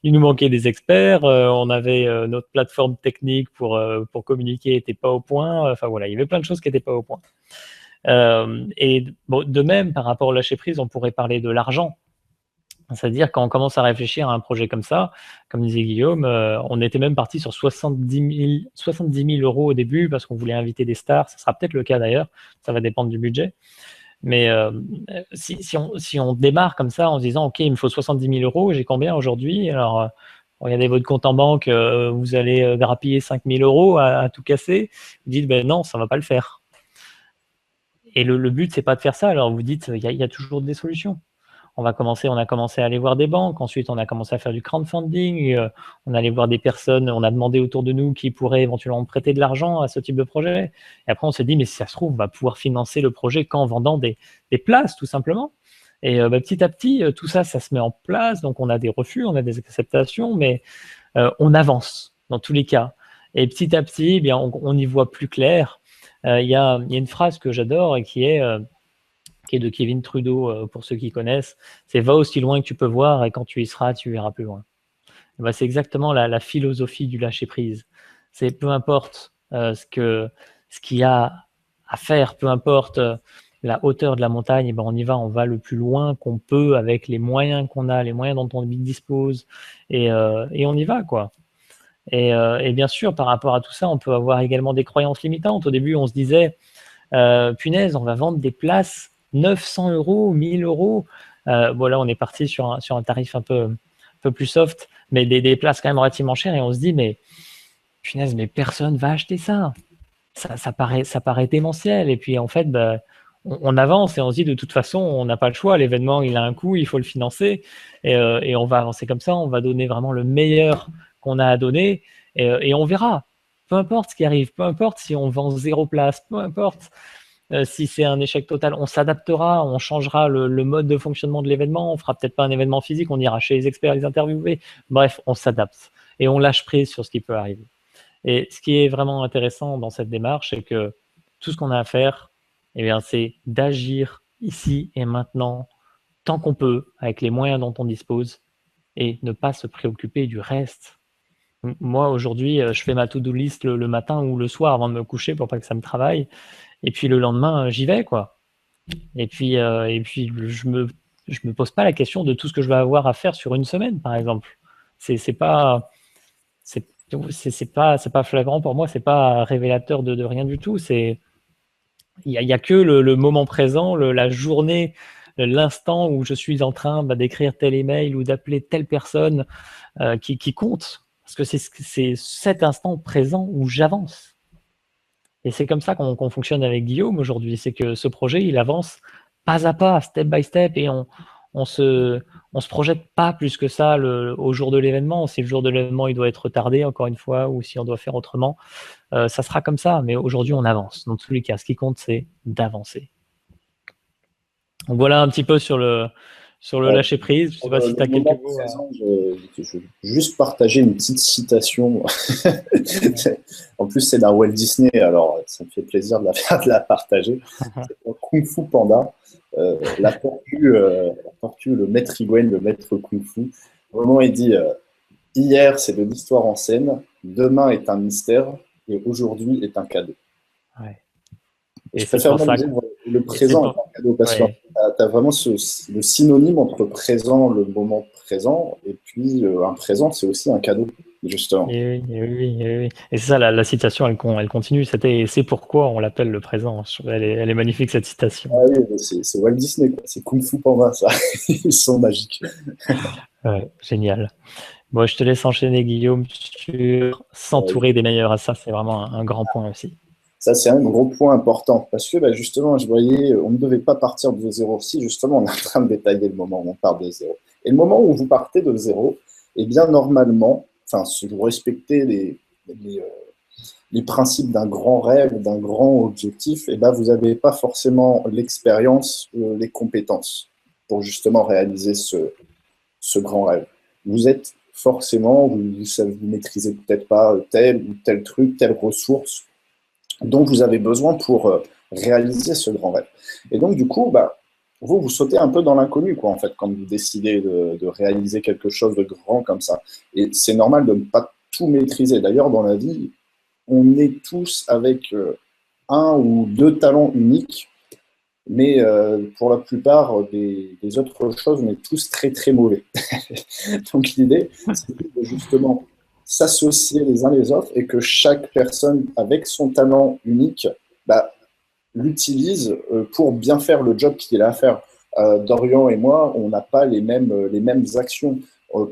il nous manquait des experts, on avait notre plateforme technique pour communiquer n'était pas au point. Enfin voilà, il y avait plein de choses qui n'étaient pas au point. Et bon, de même, par rapport au lâcher prise, on pourrait parler de l'argent. C'est-à-dire quand on commence à réfléchir à un projet comme ça, comme disait Guillaume, on était même parti sur 70 000 euros au début parce qu'on voulait inviter des stars. Ça sera peut-être le cas d'ailleurs, ça va dépendre du budget. Mais si on démarre comme ça en se disant, OK, il me faut 70 000 euros, j'ai combien aujourd'hui? Alors, regardez votre compte en banque, vous allez grappiller 5 000 euros à tout casser. Vous dites, ben non, ça ne va pas le faire. Et le but, c'est pas de faire ça. Alors, vous dites, il y a toujours des solutions. On a commencé à aller voir des banques, ensuite on a commencé à faire du crowdfunding, on allait voir des personnes, on a demandé autour de nous qui pourraient éventuellement prêter de l'argent à ce type de projet. Et après on s'est dit, mais si ça se trouve, on va pouvoir financer le projet qu'en vendant des places, tout simplement. Et petit à petit, tout ça, ça se met en place. Donc on a des refus, on a des acceptations, mais on avance dans tous les cas. Et petit à petit, eh bien, on y voit plus clair. Il y a une phrase que j'adore et qui est de Kevin Trudeau, pour ceux qui connaissent, c'est va aussi loin que tu peux voir et quand tu y seras, tu verras plus loin. Ben, c'est exactement la philosophie du lâcher prise. C'est peu importe ce qu'il y a à faire, peu importe la hauteur de la montagne, ben on y va, on va le plus loin qu'on peut avec les moyens qu'on a, les moyens dont on dispose, et on y va quoi. Et bien sûr, par rapport à tout ça, on peut avoir également des croyances limitantes. Au début, on se disait, punaise, on va vendre des places 900 euros, 1000 euros. Bon, là, on est parti sur un tarif un peu plus soft, mais des places quand même relativement chères. Et on se dit, mais punaise, mais personne va acheter ça. Ça paraît démentiel. Et puis, en fait, bah, on avance et on se dit, de toute façon, on n'a pas le choix. L'événement, il a un coût, il faut le financer. Et on va avancer comme ça. On va donner vraiment le meilleur qu'on a à donner. Et on verra. Peu importe ce qui arrive, peu importe si on vend 0 place, peu importe. Si c'est un échec total, on s'adaptera, on changera le mode de fonctionnement de l'événement, on fera peut-être pas un événement physique, on ira chez les experts les interviewer. Bref, on s'adapte et on lâche prise sur ce qui peut arriver. Et ce qui est vraiment intéressant dans cette démarche, c'est que tout ce qu'on a à faire, eh bien, c'est d'agir ici et maintenant, tant qu'on peut, avec les moyens dont on dispose, et ne pas se préoccuper du reste. Moi, aujourd'hui, je fais ma to-do list le matin ou le soir avant de me coucher pour pas que ça me travaille. Et puis le lendemain, j'y vais, quoi. Et puis je me pose pas la question de tout ce que je vais avoir à faire sur une semaine, par exemple. C'est pas c'est pas flagrant pour moi, c'est pas révélateur de rien du tout. Il y a que le moment présent, la journée, l'instant où je suis en train d'écrire tel email ou d'appeler telle personne qui compte. Parce que c'est cet instant présent où j'avance. Et c'est comme ça qu'on fonctionne avec Guillaume aujourd'hui. C'est que ce projet, il avance pas à pas, step by step, et on se projette pas plus que ça au jour de l'événement. Si le jour de l'événement, il doit être retardé, encore une fois, ou si on doit faire autrement, ça sera comme ça. Mais aujourd'hui, on avance. Dans tous les cas, ce qui compte, c'est d'avancer. Donc voilà un petit peu sur le lâcher prise. Je sais pas si tu as quelques mots. Présent, je veux juste partager une petite citation. En plus, c'est d'un Walt Disney, alors ça me fait plaisir de la partager. C'est Kung Fu Panda. La tortue, le maître Iguane, le maître Kung Fu. Au moment, il dit hier, c'est de l'histoire en scène, demain est un mystère, et aujourd'hui est un cadeau. Ouais. Et je préfère même dire le présent est un cadeau, parce que tu as vraiment le synonyme entre présent, le moment présent, et puis un présent, c'est aussi un cadeau, justement. Et oui. Et c'est ça, la citation, elle continue. C'est pourquoi on l'appelle le présent. Elle est magnifique, cette citation. Ah oui, c'est Walt Disney, quoi. C'est Kung Fu Panda, ça. Ils sont magiques. Ouais, génial. Bon, je te laisse enchaîner, Guillaume, sur s'entourer des meilleurs. Ça, c'est vraiment un grand point aussi. Ça, c'est un gros point important, parce que justement, je voyais, on ne devait pas partir de zéro. Si, justement, on est en train de détailler le moment où on part de zéro. Et le moment où vous partez de zéro, eh bien, normalement, si vous respectez les principes d'un grand rêve, d'un grand objectif, eh bien, vous n'avez pas forcément l'expérience, les compétences pour justement réaliser ce grand rêve. Vous êtes forcément, vous maîtrisez peut-être pas tel ou tel truc, telle ressource dont vous avez besoin pour réaliser ce grand rêve. Et donc, du coup, vous sautez un peu dans l'inconnu, quoi, en fait, quand vous décidez de réaliser quelque chose de grand comme ça. Et c'est normal de ne pas tout maîtriser. D'ailleurs, dans la vie, on est tous avec un ou deux talents uniques, mais pour la plupart des autres choses, on est tous très, très mauvais. Donc, l'idée, c'est de justement s'associer les uns les autres et que chaque personne avec son talent unique l'utilise pour bien faire le job qu'il a à faire. Dorian et moi, on n'a pas les mêmes actions.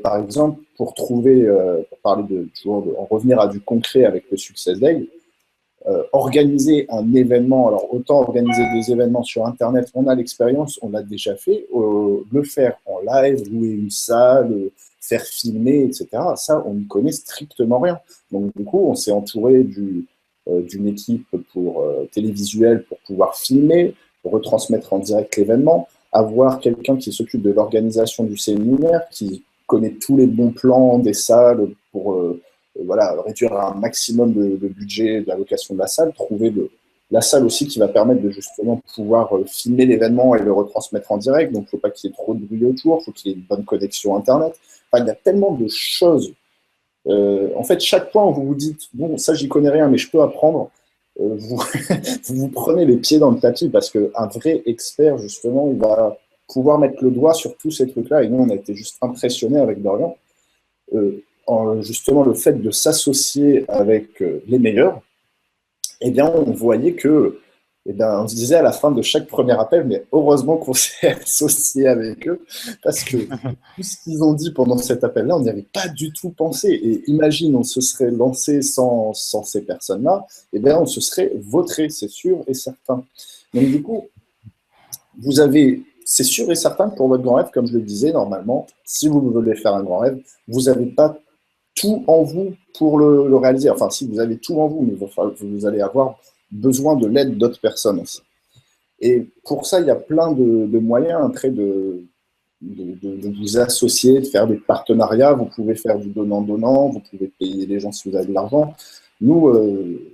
Par exemple, pour parler en revenir à du concret avec le Success Day, organiser un événement, alors autant organiser des événements sur Internet, on a l'expérience, on l'a déjà fait, le faire en live, louer une salle, faire filmer, etc., ça, on n'y connaît strictement rien. Donc, du coup, on s'est entouré d'une équipe télévisuelle pour pouvoir filmer, retransmettre en direct l'événement, avoir quelqu'un qui s'occupe de l'organisation du séminaire, qui connaît tous les bons plans des salles pour réduire un maximum de budget de la location de la salle, trouver la salle aussi qui va permettre de justement pouvoir filmer l'événement et le retransmettre en direct. Donc, il ne faut pas qu'il y ait trop de bruit autour, il faut qu'il y ait une bonne connexion Internet. Enfin, il y a tellement de choses. En fait, chaque point où vous vous dites, bon, ça, j'y connais rien, mais je peux apprendre, vous prenez les pieds dans le tapis parce qu'un vrai expert, justement, il va pouvoir mettre le doigt sur tous ces trucs-là. Et nous, on a été juste impressionnés avec Dorian. Justement, le fait de s'associer avec les meilleurs, eh bien, on voyait que, on se disait à la fin de chaque premier appel, mais heureusement qu'on s'est associé avec eux, parce que tout ce qu'ils ont dit pendant cet appel-là, on n'y avait pas du tout pensé. Et imagine, on se serait lancé sans ces personnes-là, eh bien, on se serait vautré, c'est sûr et certain. Donc, du coup, c'est sûr et certain que pour votre grand rêve, comme je le disais, normalement, si vous voulez faire un grand rêve, vous n'avez pas tout en vous pour le réaliser. Enfin, si vous avez tout en vous, mais vous allez avoir besoin de l'aide d'autres personnes aussi. Et pour ça, il y a plein de moyens après de vous associer, de faire des partenariats. Vous pouvez faire du donnant-donnant, vous pouvez payer les gens si vous avez de l'argent. Nous,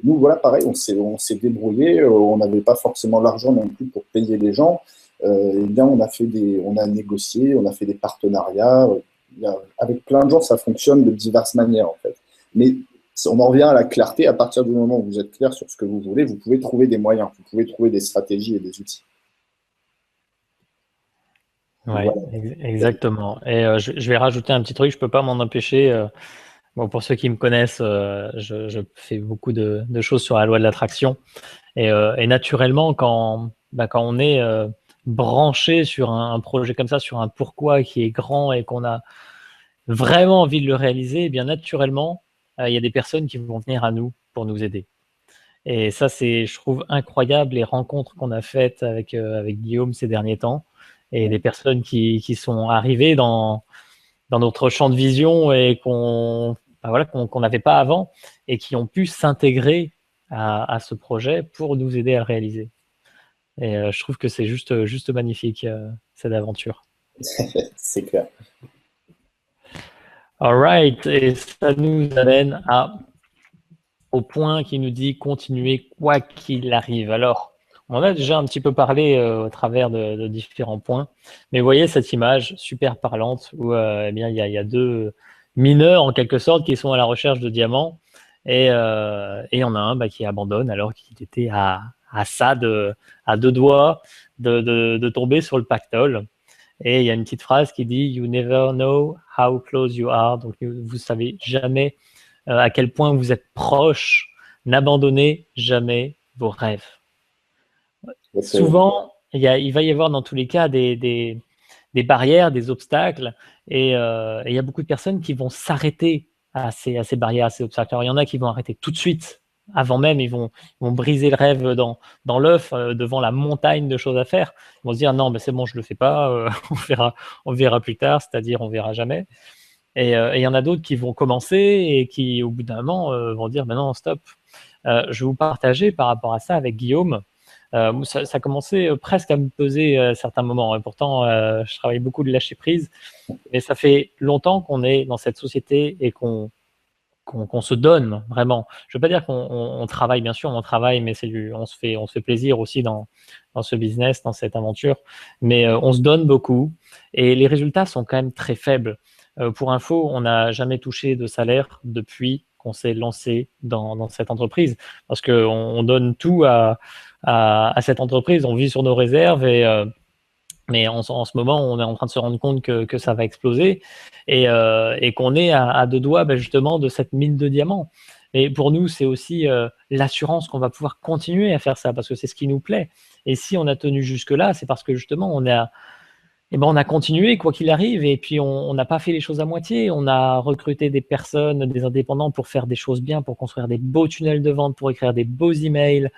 voilà, pareil, on s'est débrouillé. On n'avait pas forcément l'argent non plus pour payer les gens. Eh bien, on a négocié, on a fait des partenariats. Avec plein de gens, ça fonctionne de diverses manières, en fait. Mais on en revient à la clarté. À partir du moment où vous êtes clair sur ce que vous voulez, vous pouvez trouver des moyens, vous pouvez trouver des stratégies et des outils. Oui, Voilà. exactement. Et je vais rajouter un petit truc, je peux pas m'en empêcher. Bon, pour ceux qui me connaissent, je fais beaucoup de choses sur la loi de l'attraction. Et naturellement, quand on est branché sur un projet comme ça, sur un pourquoi qui est grand et qu'on a vraiment envie de le réaliser, eh bien naturellement, il y a des personnes qui vont venir à nous pour nous aider. Et ça, c'est, je trouve, incroyable les rencontres qu'on a faites avec Guillaume ces derniers temps et des personnes qui sont arrivées dans notre champ de vision et qu'on n'avait pas avant et qui ont pu s'intégrer à ce projet pour nous aider à le réaliser. Et je trouve que c'est juste magnifique, cette aventure. C'est clair. All right, et ça nous amène au point qui nous dit continuer quoi qu'il arrive. Alors, on en a déjà un petit peu parlé au travers de différents points, mais vous voyez cette image super parlante où eh bien, il y a deux mineurs en quelque sorte qui sont à la recherche de diamants et il y en a un qui abandonne alors qu'il était à deux doigts de tomber sur le pactole. Et il y a une petite phrase qui dit You never know how close you are. Donc, vous savez jamais à quel point vous êtes proche. N'abandonnez jamais vos rêves. Souvent, il va y avoir dans tous les cas des barrières, des obstacles, et il y a beaucoup de personnes qui vont s'arrêter à ces barrières, à ces obstacles. Alors, il y en a qui vont arrêter tout de suite. Avant même, ils vont briser le rêve dans l'œuf, devant la montagne de choses à faire. Ils vont se dire non, mais c'est bon, je le fais pas, on verra plus tard, c'est-à-dire on verra jamais. Et il y en a d'autres qui vont commencer et qui, au bout d'un moment, vont dire mais non, stop. Je vais vous partager par rapport à ça avec Guillaume. Ça commençait presque à me peser à certains moments. Et pourtant, je travaille beaucoup de lâcher prise. Mais ça fait longtemps qu'on est dans cette société et qu'on se donne vraiment. Je ne veux pas dire qu'on travaille, bien sûr, on travaille, mais on se fait plaisir aussi dans ce business, dans cette aventure. Mais on se donne beaucoup et les résultats sont quand même très faibles. Pour info, on n'a jamais touché de salaire depuis qu'on s'est lancé dans cette entreprise parce qu'on donne tout à cette entreprise. On vit sur nos réserves mais en ce moment, on est en train de se rendre compte que ça va exploser et qu'on est à deux doigts justement de cette mine de diamants. Et pour nous, c'est aussi l'assurance qu'on va pouvoir continuer à faire ça parce que c'est ce qui nous plaît. Et si on a tenu jusque-là, c'est parce que justement, on a continué quoi qu'il arrive et puis on n'a pas fait les choses à moitié. On a recruté des personnes, des indépendants pour faire des choses bien, pour construire des beaux tunnels de vente, pour écrire des beaux emails,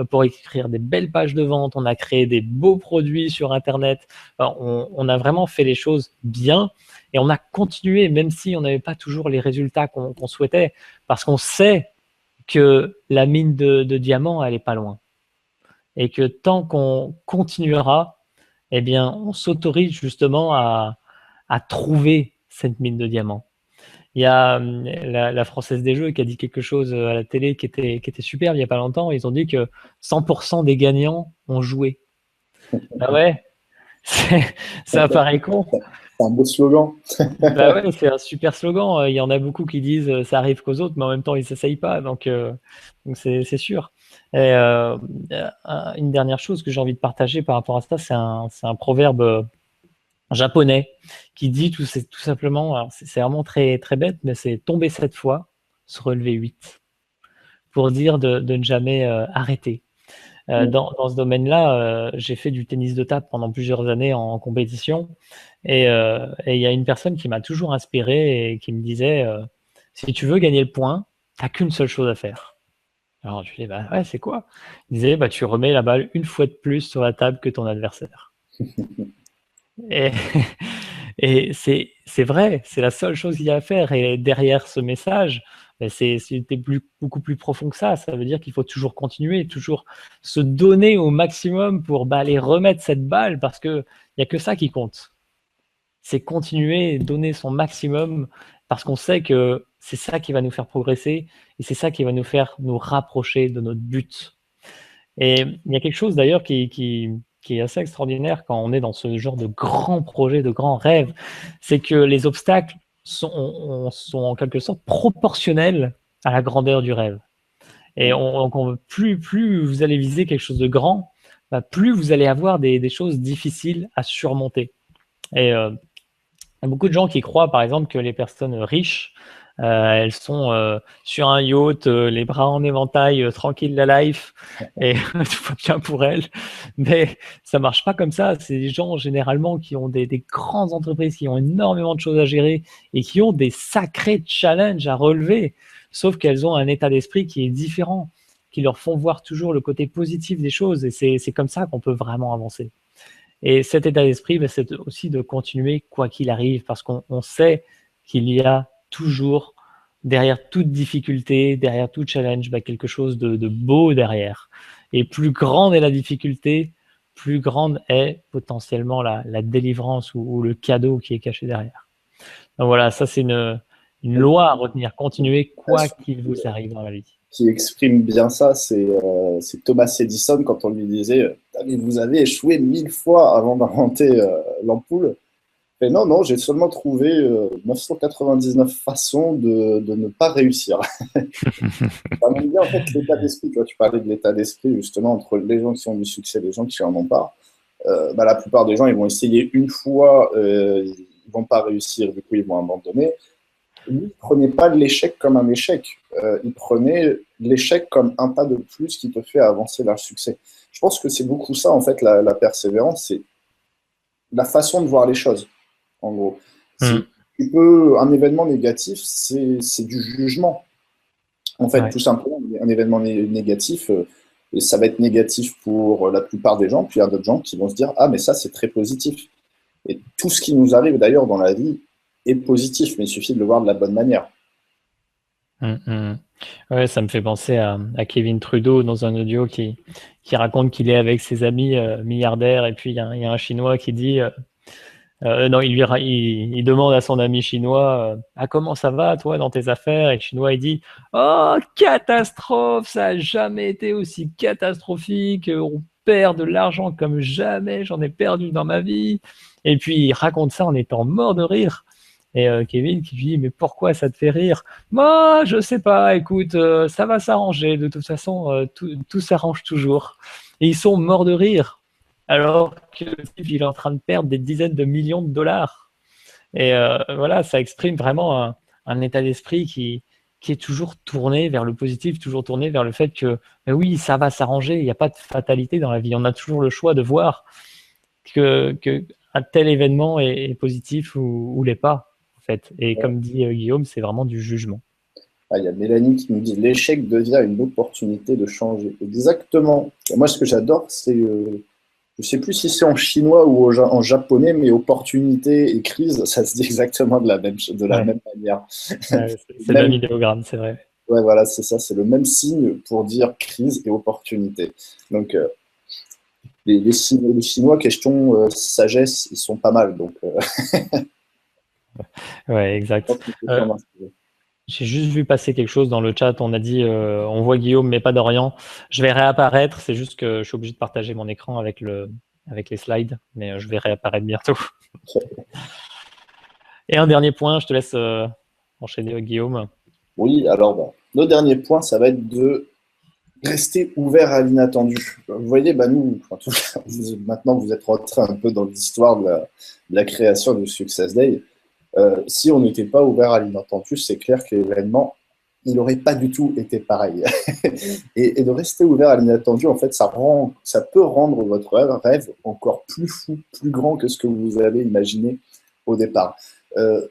pour écrire des belles pages de vente. On a créé des beaux produits sur Internet. Alors, on a vraiment fait les choses bien et on a continué même si on n'avait pas toujours les résultats qu'on souhaitait parce qu'on sait que la mine de diamants, elle est pas loin et que tant qu'on continuera, eh bien, on s'autorise justement à trouver cette mine de diamants. Il y a la Française des Jeux qui a dit quelque chose à la télé qui était superbe il n'y a pas longtemps. Ils ont dit que 100% des gagnants ont joué. Ah ouais, ça paraît con. C'est un beau slogan. Bah ouais, c'est un super slogan. Il y en a beaucoup qui disent ça arrive qu'aux autres, mais en même temps, ils ne s'essayent pas. Donc c'est sûr. Et une dernière chose que j'ai envie de partager par rapport à ça, c'est un proverbe japonais qui dit tout simplement, alors c'est vraiment très, très bête, mais c'est tomber 7 fois, se relever 8, pour dire de ne jamais arrêter. Dans ce domaine-là, j'ai fait du tennis de table pendant plusieurs années en compétition et il y a une personne qui m'a toujours inspiré et qui me disait si tu veux gagner le point, t'as qu'une seule chose à faire. Alors je lui dis bah ouais, c'est quoi? Il disait bah tu remets la balle une fois de plus sur la table que ton adversaire. Et, et c'est vrai, c'est la seule chose qu'il y a à faire. Et derrière ce message, Mais c'était beaucoup plus profond que ça. Ça veut dire qu'il faut toujours continuer, toujours se donner au maximum pour aller remettre cette balle, parce qu'il n'y a que ça qui compte. C'est continuer, donner son maximum, parce qu'on sait que c'est ça qui va nous faire progresser et c'est ça qui va nous faire nous rapprocher de notre but. Et il y a quelque chose d'ailleurs qui est assez extraordinaire quand on est dans ce genre de grands projets, de grands rêves, c'est que les obstacles sont en quelque sorte proportionnels à la grandeur du rêve. Et plus vous allez viser quelque chose de grand, bah, plus vous allez avoir des choses difficiles à surmonter. Et il y a beaucoup de gens qui croient, par exemple, que les personnes riches, elles sont sur un yacht, les bras en éventail, tranquille la life, et tout va bien pour elles. Mais ça marche pas comme ça. C'est des gens généralement qui ont des grandes entreprises, qui ont énormément de choses à gérer et qui ont des sacrés challenges à relever. Sauf qu'elles ont un état d'esprit qui est différent, qui leur font voir toujours le côté positif des choses. Et c'est comme ça qu'on peut vraiment avancer. Et cet état d'esprit, ben, c'est aussi de continuer quoi qu'il arrive, parce qu'on sait qu'il y a toujours, derrière toute difficulté, derrière tout challenge, ben, quelque chose de beau derrière. Et plus grande est la difficulté, plus grande est potentiellement la délivrance ou le cadeau qui est caché derrière. Donc voilà, ça c'est une loi à retenir. Continuez quoi qu'il vous arrive dans la vie. Qui exprime bien ça, c'est Thomas Edison quand on lui disait mais vous avez échoué 1000 fois avant d'inventer l'ampoule. Mais non, non, j'ai seulement trouvé 999 façons de ne pas réussir. Ça montre bien en fait l'état d'esprit. Tu parlais de l'état d'esprit justement entre les gens qui ont du succès et les gens qui en ont pas. Bah, la plupart des gens, ils vont essayer une fois, ils vont pas réussir, du coup ils vont abandonner. Lui, il prenait pas l'échec comme un échec. Il prenait l'échec comme un pas de plus qui te fait avancer vers le succès. Je pense que c'est beaucoup ça, en fait, la persévérance, c'est la façon de voir les choses, en gros. Un événement négatif, c'est du jugement. En fait, tout simplement, un événement négatif, et ça va être négatif pour la plupart des gens, puis il y a d'autres gens qui vont se dire « Ah, mais ça, c'est très positif ». Et tout ce qui nous arrive d'ailleurs dans la vie est positif, mais il suffit de le voir de la bonne manière. Ouais, ça me fait penser à Kevin Trudeau dans un audio qui raconte qu'il est avec ses amis milliardaires, et puis il y a un Chinois qui dit non, il demande à son ami chinois ah, comment ça va toi dans tes affaires, et le Chinois il dit oh catastrophe, ça a jamais été aussi catastrophique, on perd de l'argent comme jamais j'en ai perdu dans ma vie. Et puis il raconte ça en étant mort de rire. Et Kevin qui lui dit mais pourquoi ça te fait rire? Moi je sais pas, écoute, ça va s'arranger, de toute façon tout s'arrange toujours. Et ils sont morts de rire alors que le type il est en train de perdre des dizaines de millions de dollars. Et voilà, ça exprime vraiment un état d'esprit qui est toujours tourné vers le positif, toujours tourné vers le fait que mais oui, ça va s'arranger, il n'y a pas de fatalité dans la vie, on a toujours le choix de voir que un tel événement est positif ou l'est pas. Fait. Et comme dit Guillaume, c'est vraiment du jugement. Ah, il y a Mélanie qui nous dit l'échec devient une opportunité de changer. Exactement. Et moi, ce que j'adore, c'est, je ne sais plus si c'est en chinois ou en japonais, mais opportunité et crise, ça se dit exactement de la même manière. Ouais, c'est le même idéogramme, c'est vrai. Ouais, voilà, c'est ça, c'est le même signe pour dire crise et opportunité. Donc, les Chinois, question sagesse, ils sont pas mal. Donc, ouais, exact. J'ai juste vu passer quelque chose dans le chat. On a dit on voit Guillaume, mais pas Dorian. Je vais réapparaître. C'est juste que je suis obligé de partager mon écran avec les slides, mais je vais réapparaître bientôt. Et un dernier point, je te laisse enchaîner, Guillaume. Oui, alors, notre dernier point, ça va être de rester ouvert à l'inattendu. Vous voyez, nous, maintenant vous êtes rentré un peu dans l'histoire de la création du Success Day. Si on n'était pas ouvert à l'inattendu, c'est clair que l'événement, il n'aurait pas du tout été pareil. et de rester ouvert à l'inattendu, en fait, ça peut rendre votre rêve encore plus fou, plus grand que ce que vous avez imaginé au départ.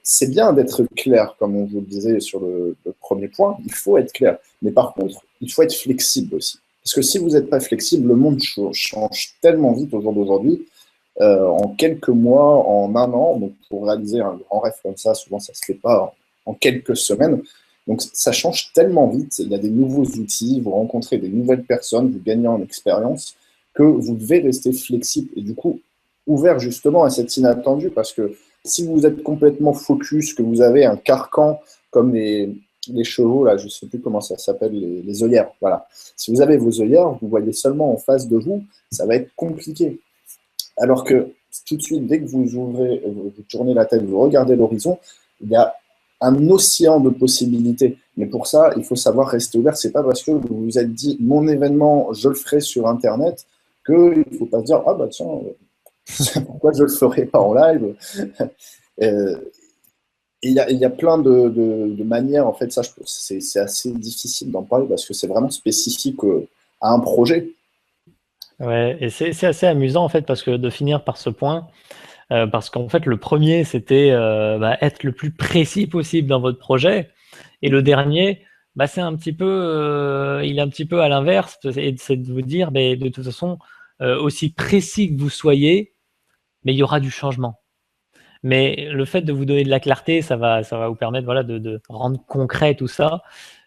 C'est bien d'être clair, comme on vous le disait sur le premier point, il faut être clair. Mais par contre, il faut être flexible aussi. Parce que si vous n'êtes pas flexible, le monde change tellement vite au jour d'aujourd'hui. En quelques mois, en un an, donc pour réaliser un grand rêve comme ça, souvent ça ne se fait pas en quelques semaines. Donc, ça change tellement vite. Il y a des nouveaux outils, vous rencontrez des nouvelles personnes, vous gagnez en expérience, que vous devez rester flexible et du coup, ouvert justement à cet inattendu parce que si vous êtes complètement focus, que vous avez un carcan comme les chevaux, là, je ne sais plus comment ça s'appelle, les œillères, voilà. Si vous avez vos œillères, vous voyez seulement en face de vous, ça va être compliqué. Alors que tout de suite, dès que vous ouvrez, vous tournez la tête, vous regardez l'horizon, il y a un océan de possibilités. Mais pour ça, il faut savoir rester ouvert. C'est pas parce que vous vous êtes dit mon événement, je le ferai sur Internet, qu'il ne faut pas se dire ah bah tiens, pourquoi je ne le ferai pas en live. Et il y a plein de manières, en fait, ça, c'est assez difficile d'en parler parce que c'est vraiment spécifique à un projet. Ouais, et c'est assez amusant en fait parce que de finir par ce point, parce qu'en fait le premier c'était être le plus précis possible dans votre projet, et le dernier, c'est un petit peu, il est un petit peu à l'inverse, c'est de vous dire, mais de toute façon, aussi précis que vous soyez, mais il y aura du changement. Mais le fait de vous donner de la clarté, ça va vous permettre voilà, de rendre concret tout ça.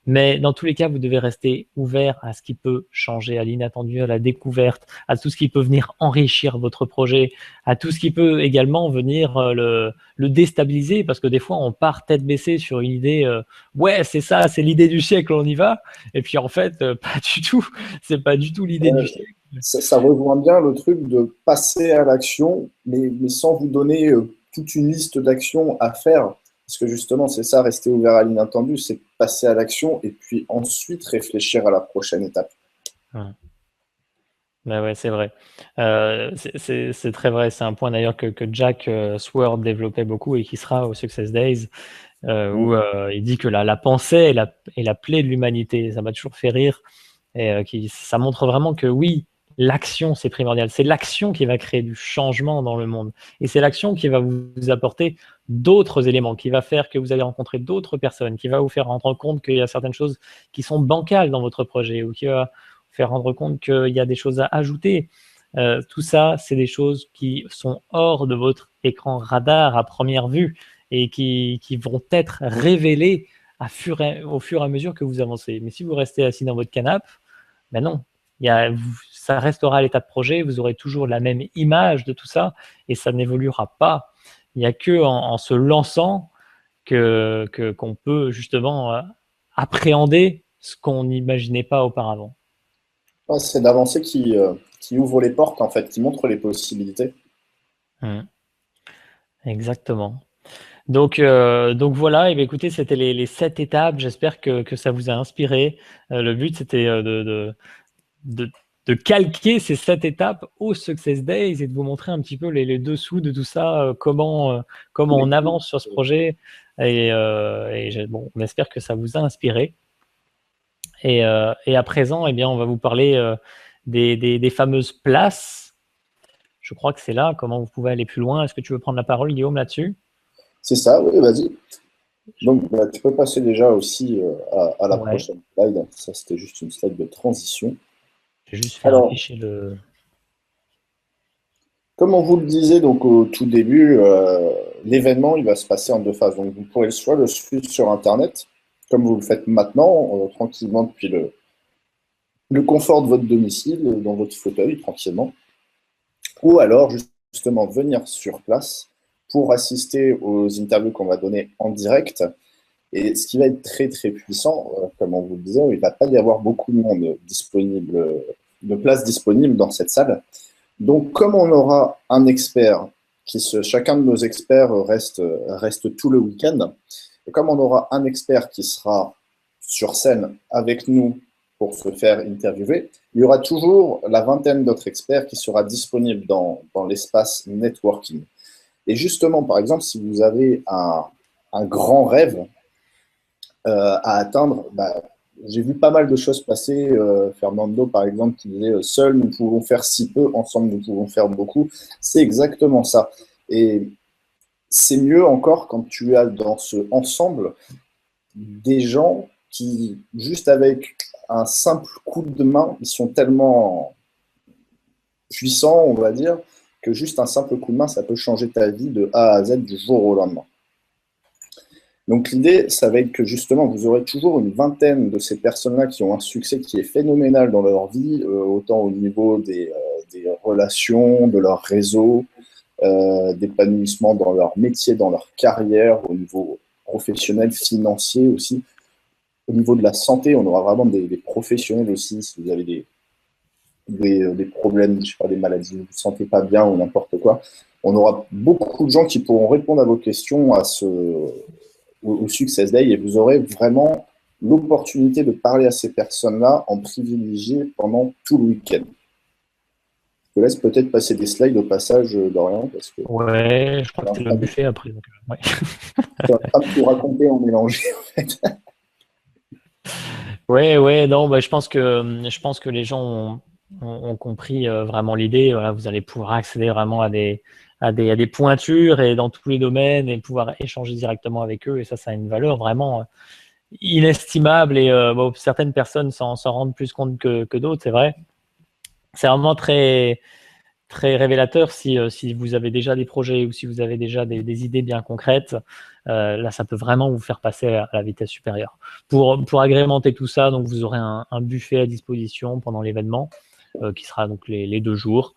Mais dans tous les cas, vous devez rester ouvert à ce qui peut changer, à l'inattendu, à la découverte, à tout ce qui peut venir enrichir votre projet, à tout ce qui peut également venir le déstabiliser, parce que des fois, on part tête baissée sur une idée, ouais, c'est ça, c'est l'idée du siècle, on y va. Et puis en fait, pas du tout. C'est pas du tout l'idée du siècle. Ça rejoint bien le truc de passer à l'action, mais sans vous donner toute une liste d'actions à faire. Parce que justement, c'est ça, rester ouvert à l'inattendu, c'est passer à l'action et puis ensuite réfléchir à la prochaine étape. Ouais. Bah ouais, c'est vrai. C'est très vrai. C'est un point d'ailleurs que Jack Sword développait beaucoup et qui sera au Success Days, où il dit que la pensée est la plaie de l'humanité. Ça m'a toujours fait rire. Et ça montre vraiment que oui, l'action, c'est primordial. C'est l'action qui va créer du changement dans le monde. Et c'est l'action qui va vous apporter d'autres éléments, qui va faire que vous allez rencontrer d'autres personnes, qui va vous faire rendre compte qu'il y a certaines choses qui sont bancales dans votre projet, ou qui va vous faire rendre compte qu'il y a des choses à ajouter. Tout ça, c'est des choses qui sont hors de votre écran radar à première vue et qui vont être révélées au fur et à mesure que vous avancez. Mais si vous restez assis dans votre canapé, ben non, ça restera à l'état de projet, vous aurez toujours la même image de tout ça et ça n'évoluera pas. Il n'y a que en se lançant qu'on peut justement appréhender ce qu'on n'imaginait pas auparavant. Ouais, c'est d'avancer qui ouvre les portes, en fait, qui montre les possibilités. Exactement. Donc voilà, et bien écoutez, c'était les 7 étapes. J'espère que ça vous a inspiré. Le but, c'était de, de calquer ces 7 étapes au Success Days et de vous montrer un petit peu les dessous de tout ça, comment on avance sur ce projet. Et bon, on espère que ça vous a inspiré. Et à présent, eh bien, on va vous parler des fameuses places. Je crois que c'est là, comment vous pouvez aller plus loin. Est-ce que tu veux prendre la parole, Guillaume, là-dessus? C'est ça, oui, vas-y. Donc, tu peux passer déjà aussi à la Ouais, prochaine slide. Ça, c'était juste une slide de transition. je vais juste faire Alors, afficher le... comme on vous le disait donc au tout début, l'événement il va se passer en deux phases. Donc vous pourrez soit le suivre sur Internet, comme vous le faites maintenant, tranquillement depuis le confort de votre domicile, dans votre fauteuil, tranquillement, ou alors justement venir sur place pour assister aux interviews qu'on va donner en direct. Et ce qui va être très très puissant, comme on vous le disait, il ne va pas y avoir beaucoup de monde disponible, de places disponibles dans cette salle. Donc, comme on aura un expert, chacun de nos experts reste tout le week-end, et comme on aura un expert qui sera sur scène avec nous pour se faire interviewer, il y aura toujours la vingtaine d'autres experts qui sera disponible dans l'espace networking. Et justement, par exemple, si vous avez un grand rêve à atteindre, j'ai vu pas mal de choses passer. Fernando, par exemple, qui disait seul nous pouvons faire si peu, ensemble nous pouvons faire beaucoup. C'est exactement ça. Et c'est mieux encore quand tu as dans ce ensemble des gens qui, juste avec un simple coup de main, ils sont tellement puissants, on va dire, que juste un simple coup de main, ça peut changer ta vie de A à Z du jour au lendemain. Donc l'idée, ça va être que justement, vous aurez toujours une vingtaine de ces personnes-là qui ont un succès qui est phénoménal dans leur vie, autant au niveau des relations, de leur réseau, d'épanouissement dans leur métier, dans leur carrière, au niveau professionnel, financier aussi. Au niveau de la santé, on aura vraiment des professionnels aussi, si vous avez des problèmes, je sais pas, des maladies, vous ne vous sentez pas bien ou n'importe quoi. On aura beaucoup de gens qui pourront répondre à vos questions au Success Day, et vous aurez vraiment l'opportunité de parler à ces personnes-là en privilégié pendant tout le week-end. Je te laisse peut-être passer des slides au passage, Dorian, parce que Ouais, je crois que c'est le buffet après. Donc, ouais. tu vas pas tout raconter en mélanger, en fait. Ouais, non, bah, je pense que les gens ont compris vraiment l'idée. Voilà, vous allez pouvoir accéder vraiment à des pointures et dans tous les domaines et pouvoir échanger directement avec eux. Et ça a une valeur vraiment inestimable. Et bon, certaines personnes s'en rendent plus compte que d'autres, c'est vrai. C'est vraiment très, très révélateur si vous avez déjà des projets ou si vous avez déjà des idées bien concrètes. Là, ça peut vraiment vous faire passer à la vitesse supérieure. Pour agrémenter tout ça, donc vous aurez un buffet à disposition pendant l'événement qui sera donc les 2 jours.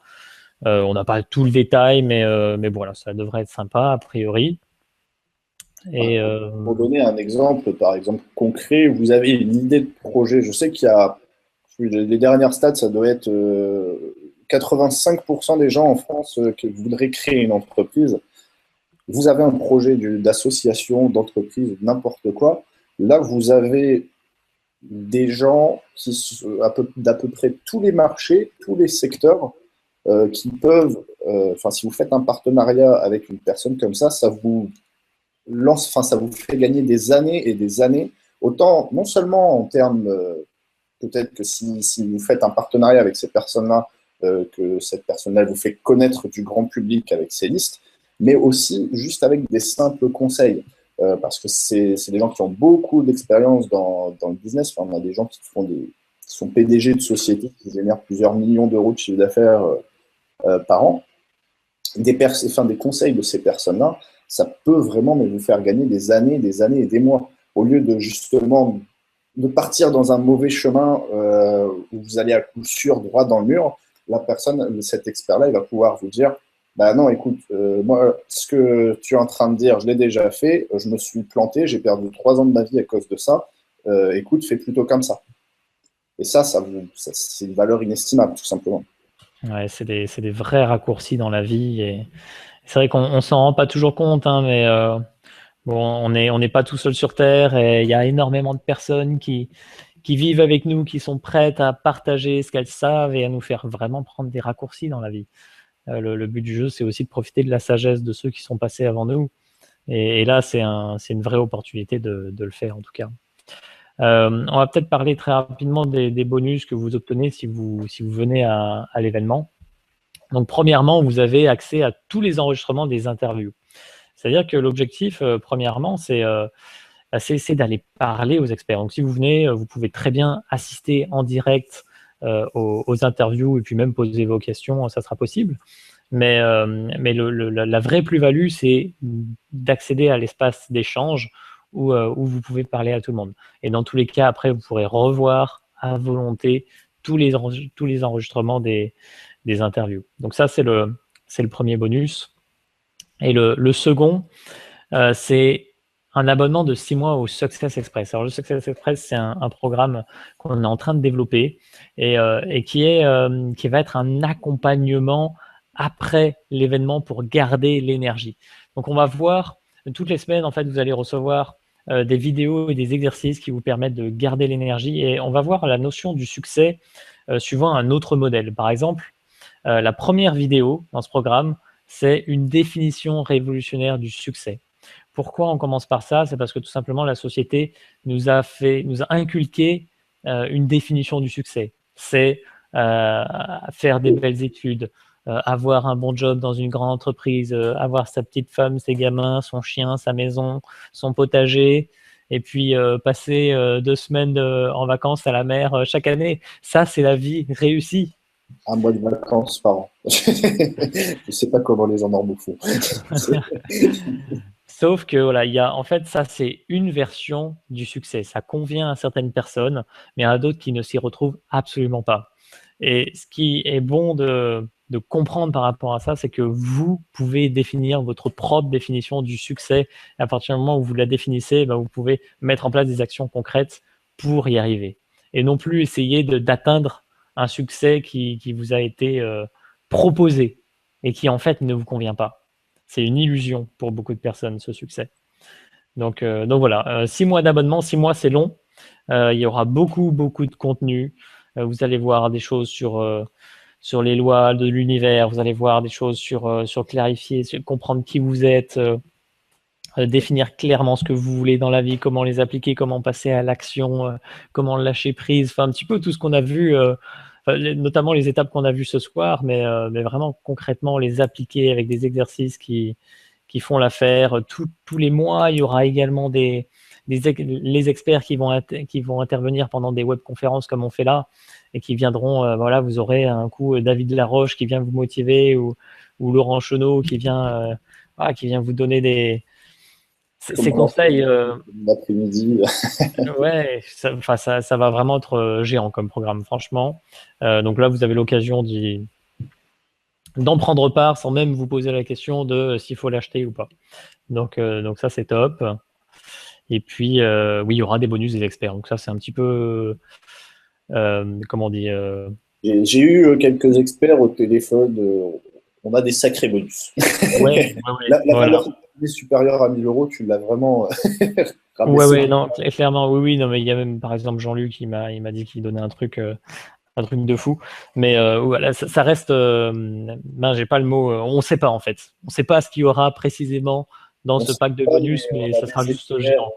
On n'a pas tout le détail, mais voilà, ça devrait être sympa a priori. Et Pour donner un exemple, par exemple concret, vous avez une idée de projet. Je sais qu'il y a les dernières stats, ça doit être 85% des gens en France qui voudraient créer une entreprise. Vous avez un projet d'association, d'entreprise, n'importe quoi. Là, vous avez des gens d'à peu près tous les marchés, tous les secteurs, qui peuvent, si vous faites un partenariat avec une personne comme ça vous ça vous fait gagner des années et des années, autant non seulement en termes, peut-être que si vous faites un partenariat avec ces personnes-là, que cette personne-là vous fait connaître du grand public avec ses listes, mais aussi juste avec des simples conseils. Parce que c'est des gens qui ont beaucoup d'expérience dans le business. Enfin, on a des gens qui sont PDG de sociétés qui génèrent plusieurs millions d'euros de chiffre d'affaires par an. Des conseils de ces personnes-là, ça peut vraiment vous faire gagner des années et des mois. Au lieu de justement de partir dans un mauvais chemin où vous allez à coup sûr droit dans le mur, cet expert-là, il va pouvoir vous dire bah non, écoute, moi, ce que tu es en train de dire, je l'ai déjà fait, je me suis planté, j'ai perdu 3 ans de ma vie à cause de ça. Écoute, fais plutôt comme ça. Et ça c'est une valeur inestimable, tout simplement. ouais, c'est des vrais raccourcis dans la vie. Et c'est vrai qu'on s'en rend pas toujours compte, hein, mais bon, on n'est pas tout seul sur Terre et il y a énormément de personnes qui vivent avec nous, qui sont prêtes à partager ce qu'elles savent et à nous faire vraiment prendre des raccourcis dans la vie. Le but du jeu, c'est aussi de profiter de la sagesse de ceux qui sont passés avant nous. Et là, c'est une vraie opportunité de le faire, en tout cas. On va peut-être parler très rapidement des bonus que vous obtenez si vous venez à l'événement. Donc, premièrement, vous avez accès à tous les enregistrements des interviews. C'est-à-dire que l'objectif, premièrement, c'est d'aller parler aux experts. Donc, si vous venez, vous pouvez très bien assister en direct aux interviews et puis même poser vos questions, ça sera possible. Mais la vraie plus-value, c'est d'accéder à l'espace d'échange où vous pouvez parler à tout le monde. Et dans tous les cas, après, vous pourrez revoir à volonté tous les enregistrements des interviews. Donc ça, c'est le premier bonus. Et le second, c'est un abonnement de 6 mois au Success Express. Alors, le Success Express, c'est un programme qu'on est en train de développer et qui va être un accompagnement après l'événement pour garder l'énergie. Donc, on va voir toutes les semaines, en fait, vous allez recevoir des vidéos et des exercices qui vous permettent de garder l'énergie et on va voir la notion du succès suivant un autre modèle. Par exemple, la première vidéo dans ce programme, c'est une définition révolutionnaire du succès. Pourquoi on commence par ça? C'est parce que tout simplement, la société nous a inculqué une définition du succès. C'est faire des belles études, avoir un bon job dans une grande entreprise, avoir sa petite femme, ses gamins, son chien, sa maison, son potager, et puis passer 2 semaines en vacances à la mer chaque année. Ça, c'est la vie réussie. Un mois de vacances par an. Je ne sais pas comment les gens normaux font. Sauf que voilà, en fait, ça c'est une version du succès. Ça convient à certaines personnes, mais à d'autres qui ne s'y retrouvent absolument pas. Et ce qui est bon de comprendre par rapport à ça, c'est que vous pouvez définir votre propre définition du succès. À partir du moment où vous la définissez, vous pouvez mettre en place des actions concrètes pour y arriver. Et non plus essayer d'atteindre un succès qui vous a été proposé et qui en fait ne vous convient pas. C'est une illusion pour beaucoup de personnes, ce succès. Donc voilà, 6 mois d'abonnement, 6 mois c'est long. Il y aura beaucoup de contenu. Vous allez voir des choses sur les lois de l'univers, vous allez voir des choses sur clarifier, sur comprendre qui vous êtes, définir clairement ce que vous voulez dans la vie, comment les appliquer, comment passer à l'action, comment lâcher prise, enfin un petit peu tout ce qu'on a vu, notamment les étapes qu'on a vues ce soir, mais vraiment concrètement les appliquer avec des exercices qui font l'affaire. Tous les mois, il y aura également les experts qui vont intervenir pendant des webconférences comme on fait là et qui viendront, voilà, vous aurez un coup David Laroche qui vient vous motiver ou Laurent Chenot qui vient vous donner ces conseils. L'après-midi. Ouais, ça va vraiment être géant comme programme, franchement. Donc là, vous avez l'occasion d'en prendre part sans même vous poser la question de s'il faut l'acheter ou pas. Donc ça, c'est top. Et puis, oui, il y aura des bonus des experts. Donc ça, c'est un petit peu, comment on dit J'ai eu quelques experts au téléphone. On a des sacrés bonus. Ouais, La voilà. valeur supérieure à 1000 euros, tu l'as vraiment Ouais, non, clairement, oui, non, mais il y a même, par exemple, Jean-Luc, il m'a dit qu'il donnait un truc de fou. Mais voilà, ça reste, j'ai pas le mot, on sait pas en fait. On sait pas ce qu'il y aura précisément dans ce pack de bonus, mais ça sera juste géant.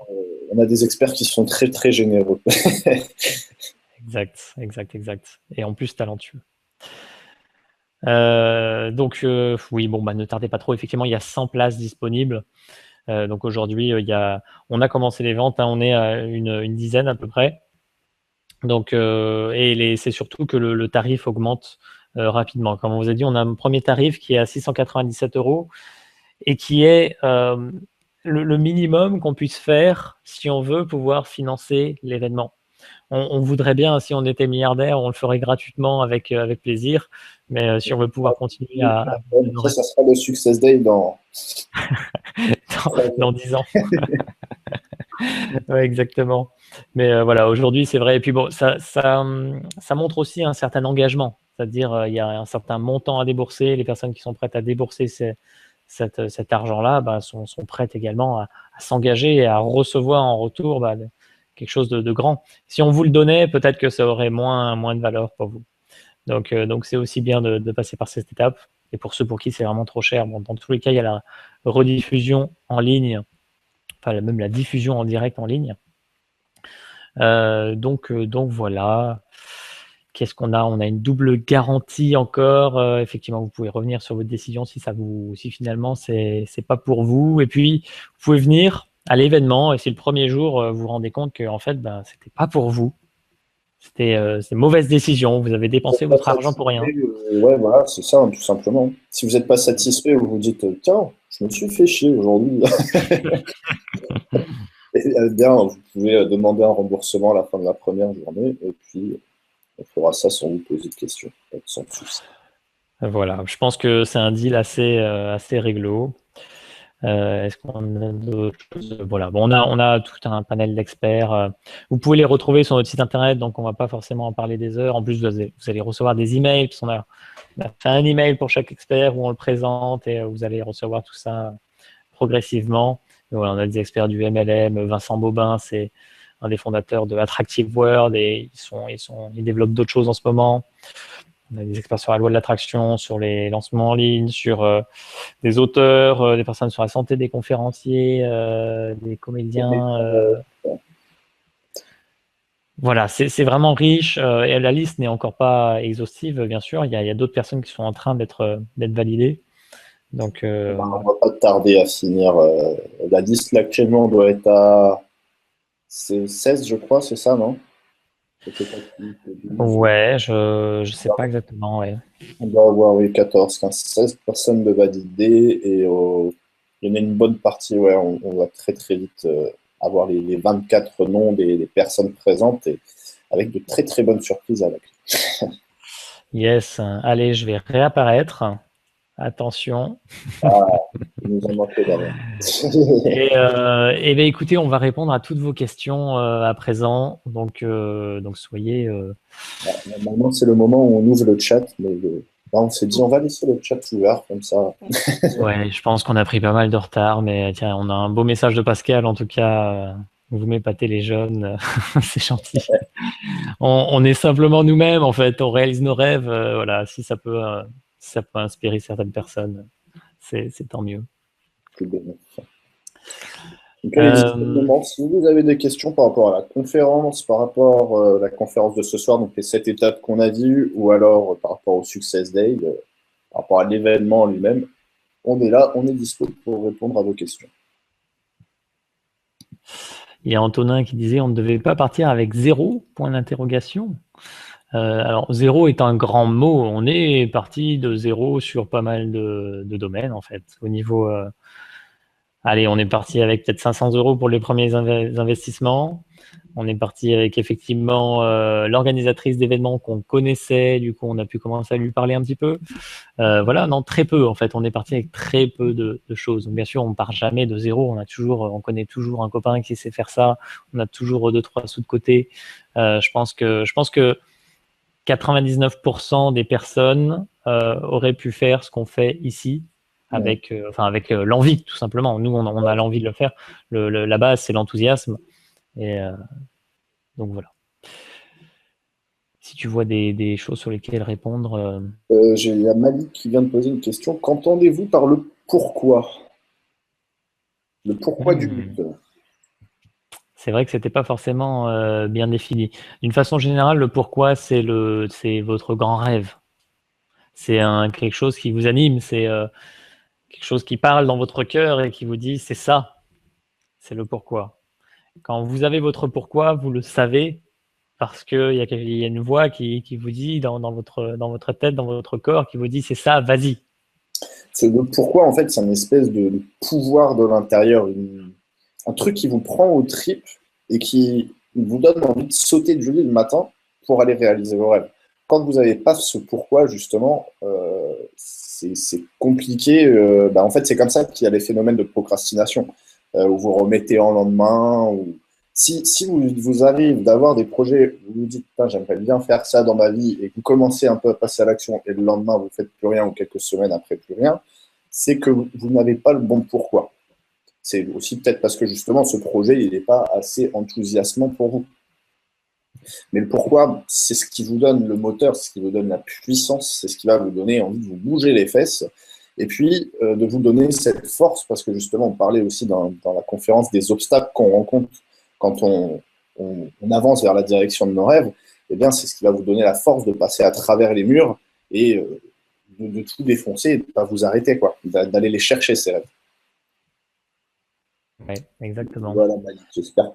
On a des experts qui sont très très généreux. Exact. Et en plus talentueux. Donc oui, bon, ne tardez pas trop. Effectivement, il y a 100 places disponibles. Donc aujourd'hui, on a commencé les ventes, hein, on est à une dizaine à peu près. Donc, c'est surtout que le tarif augmente rapidement. Comme on vous a dit, on a un premier tarif qui est à 697 € et qui est le minimum qu'on puisse faire si on veut pouvoir financer l'événement. On voudrait bien, si on était milliardaire, on le ferait gratuitement avec plaisir. Mais si on veut pouvoir continuer Ça sera le Success Day dans 10 ans. Ouais, exactement. Mais voilà, aujourd'hui, c'est vrai. Et puis bon, ça montre aussi un certain engagement. C'est-à-dire, il y a un certain montant à débourser. Les personnes qui sont prêtes à débourser cet argent-là sont prêtes également à s'engager et à recevoir en retour quelque chose de grand. Si on vous le donnait, peut-être que ça aurait moins de valeur pour vous. Donc c'est aussi bien de passer par cette étape. Et pour ceux pour qui c'est vraiment trop cher, bon, dans tous les cas, il y a la rediffusion en ligne, enfin même la diffusion en direct en ligne. Donc voilà. Qu'est-ce qu'on a? On a une double garantie encore. Effectivement, vous pouvez revenir sur votre décision si finalement c'est pas pour vous. Et puis, vous pouvez venir à l'événement et si le premier jour vous vous rendez compte que en fait, c'était pas pour vous. C'est une mauvaise décision. Vous avez dépensé votre argent pour rien. Ouais, voilà, c'est ça, tout simplement. Si vous n'êtes pas satisfait ou vous dites, tiens, je me suis fait chier aujourd'hui. Bien, vous pouvez demander un remboursement à la fin de la première journée et puis on fera ça sans vous poser de questions, sans souci. Voilà, je pense que c'est un deal assez réglo. Est-ce qu'on a d'autres choses? Voilà, bon, on a tout un panel d'experts. Vous pouvez les retrouver sur notre site internet, donc on ne va pas forcément en parler des heures. En plus, vous allez recevoir des emails, parce qu'on a fait un email pour chaque expert où on le présente et vous allez recevoir tout ça progressivement. Et voilà, on a des experts du MLM. Vincent Bobin, c'est un des fondateurs de Attractive World et ils développent d'autres choses en ce moment. On a des experts sur la loi de l'attraction, sur les lancements en ligne, sur des auteurs, des personnes sur la santé, des conférenciers, des comédiens. Voilà, c'est vraiment riche et la liste n'est encore pas exhaustive, bien sûr. Il y a d'autres personnes qui sont en train d'être validées. Donc, On ne va pas tarder à finir. La liste, là, actuellement, doit être à 16, je crois, c'est ça, non? Ouais, je sais pas exactement. Ouais. On doit avoir 14, 15, 16 personnes de validées et Il y en a une bonne partie, ouais, on va très très vite avoir les 24 noms des personnes présentes et avec de très très bonnes surprises à la clé. Yes. Allez, je vais réapparaître. Attention. Il nous en manquait d'avant. Et ben, écoutez, on va répondre à toutes vos questions à présent. Donc soyez. Normalement, c'est le moment où on ouvre le chat, mais là, on s'est dit, on va laisser le chat ouvert, comme ça. Ouais, je pense qu'on a pris pas mal de retard, mais tiens, on a un beau message de Pascal, en tout cas. Vous m'épatez les jeunes, c'est gentil. On est simplement nous-mêmes, en fait. On réalise nos rêves. Voilà, si ça peut inspirer certaines personnes, c'est tant mieux. Tout bien. Donc, allez-y, c'est le Euh, moment. Si vous avez des questions par rapport à la conférence, par rapport à la conférence de ce soir, donc les 7 étapes qu'on a vues, ou alors par rapport au Success Day, par rapport à l'événement lui-même, on est là, on est dispo pour répondre à vos questions. Il y a Antonin qui disait on ne devait pas partir avec 0 point d'interrogation. Alors 0 est un grand mot. On est parti de 0 sur pas mal de domaines en fait. Au niveau, allez, on est parti avec peut-être 500 € pour les premiers investissements. On est parti avec effectivement l'organisatrice d'événements qu'on connaissait. Du coup, on a pu commencer à lui parler un petit peu. Voilà, non, très peu en fait. On est parti avec très peu de choses. Donc, bien sûr, on part jamais de 0. On connaît toujours un copain qui sait faire ça. On a toujours 2-3 sous de côté. Je pense que 99% des personnes auraient pu faire ce qu'on fait ici avec l'envie, tout simplement. Nous, on a l'envie de le faire. La base, c'est l'enthousiasme. Et donc voilà. Si tu vois des choses sur lesquelles répondre. Il y a Malik qui vient de poser une question. Qu'entendez-vous par le pourquoi? Le pourquoi du but? C'est vrai que c'était pas forcément bien défini. D'une façon générale, le pourquoi, c'est votre grand rêve. C'est quelque chose qui vous anime, c'est quelque chose qui parle dans votre cœur et qui vous dit c'est ça, c'est le pourquoi. Quand vous avez votre pourquoi, vous le savez parce qu'il y a une voix qui vous dit dans votre tête, dans votre corps, qui vous dit c'est ça, vas-y. C'est le pourquoi, en fait, c'est une espèce de pouvoir de l'intérieur, un truc qui vous prend aux tripes et qui vous donne envie de sauter du lit le matin pour aller réaliser vos rêves. Quand vous n'avez pas ce pourquoi, justement, c'est compliqué. En fait, c'est comme ça qu'il y a les phénomènes de procrastination, où vous remettez en lendemain. Si vous arrive d'avoir des projets où vous vous dites, j'aimerais bien faire ça dans ma vie, et que vous commencez un peu à passer à l'action, et le lendemain, vous ne faites plus rien, ou quelques semaines après, plus rien, c'est que vous n'avez pas le bon pourquoi. C'est aussi peut-être parce que justement, ce projet, il n'est pas assez enthousiasmant pour vous. Mais le pourquoi, c'est ce qui vous donne le moteur, c'est ce qui vous donne la puissance, c'est ce qui va vous donner envie de vous bouger les fesses, et puis de vous donner cette force, parce que justement, on parlait aussi dans la conférence des obstacles qu'on rencontre quand on avance vers la direction de nos rêves. Eh bien, c'est ce qui va vous donner la force de passer à travers les murs et de tout défoncer et de ne pas vous arrêter, quoi, d'aller les chercher, ces rêves. Oui, exactement. Voilà, Malik. J'espère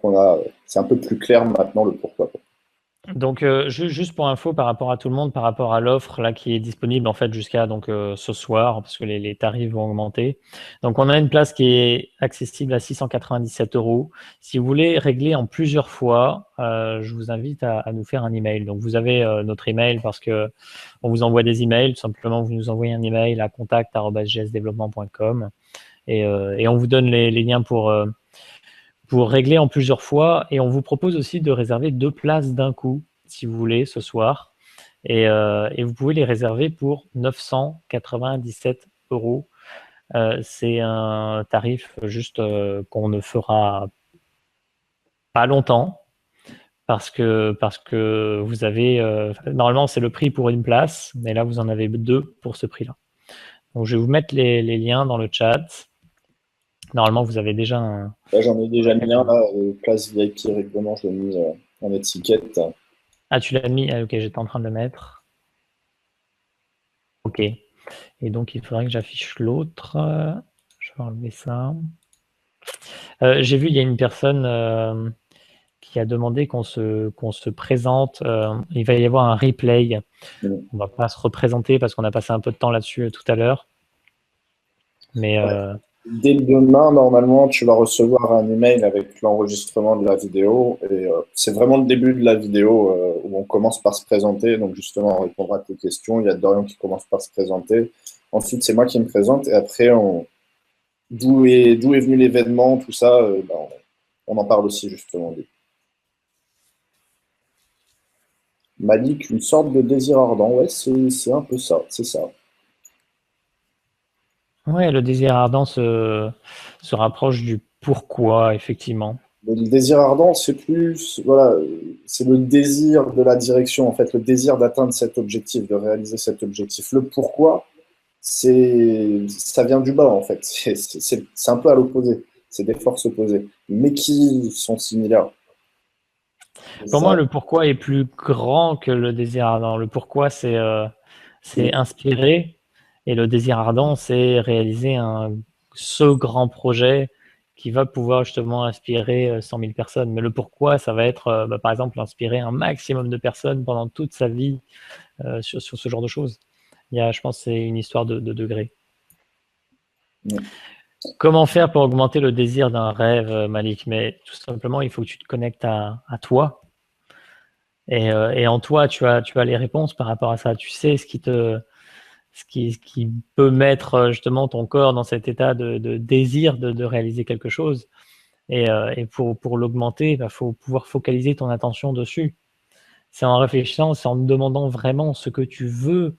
c'est un peu plus clair maintenant le pourquoi. Donc, juste pour info par rapport à tout le monde, par rapport à l'offre là qui est disponible en fait jusqu'à ce soir, parce que les tarifs vont augmenter. Donc, on a une place qui est accessible à 697 €. Si vous voulez régler en plusieurs fois, je vous invite à nous faire un email. Donc, vous avez notre email parce que on vous envoie des emails. Tout simplement, vous nous envoyez un email à contact@gsdeveloppement.com et on vous donne les liens pour régler en plusieurs fois. Et on vous propose aussi de réserver 2 places d'un coup, si vous voulez, ce soir. Et vous pouvez les réserver pour 997 €. C'est un tarif juste qu'on ne fera pas longtemps parce que vous avez normalement c'est le prix pour une place, mais là vous en avez 2 pour ce prix-là. Donc je vais vous mettre les liens dans le chat. Normalement vous avez déjà un. Là, j'en ai déjà mis un, là, place VIP règlement, je l'ai mis en étiquette. Ah, tu l'as mis? Ah, ok, j'étais en train de le mettre. Ok. Et donc, il faudrait que j'affiche l'autre. Je vais enlever ça. J'ai vu, il y a une personne qui a demandé qu'on se présente. Il va y avoir un replay. On ne va pas se représenter parce qu'on a passé un peu de temps là-dessus tout à l'heure. Mais Dès demain, normalement, tu vas recevoir un email avec l'enregistrement de la vidéo. Et c'est vraiment le début de la vidéo où on commence par se présenter. Donc, justement, on répondra à tes questions. Il y a Dorian qui commence par se présenter. Ensuite, c'est moi qui me présente. Et après, d'où est venu l'événement, tout ça, ben, on en parle aussi, justement. Malik, une sorte de désir ardent. Ouais, c'est un peu ça. C'est ça. Ouais, le désir ardent se rapproche du pourquoi, effectivement. Mais le désir ardent, c'est plus, voilà, c'est le désir de la direction, en fait, le désir d'atteindre cet objectif, de réaliser cet objectif. Le pourquoi, ça vient du bas, en fait. C'est un peu à l'opposé. C'est des forces opposées, mais qui sont similaires. Pour moi, Ça, le pourquoi est plus grand que le désir ardent. Le pourquoi, c'est inspirer, et le désir ardent, c'est réaliser ce grand projet qui va pouvoir justement inspirer 100 000 personnes. Mais le pourquoi, ça va être, par exemple, inspirer un maximum de personnes pendant toute sa vie sur ce genre de choses. Je pense que c'est une histoire de degrés. ouais. Comment faire pour augmenter le désir d'un rêve, Malik? Mais tout simplement, il faut que tu te connectes à toi. Et en toi, tu as les réponses par rapport à ça. Tu sais ce qui peut mettre justement ton corps dans cet état de désir de réaliser quelque chose. Et pour l'augmenter, il faut pouvoir focaliser ton attention dessus. C'est en réfléchissant, c'est en te demandant vraiment ce que tu veux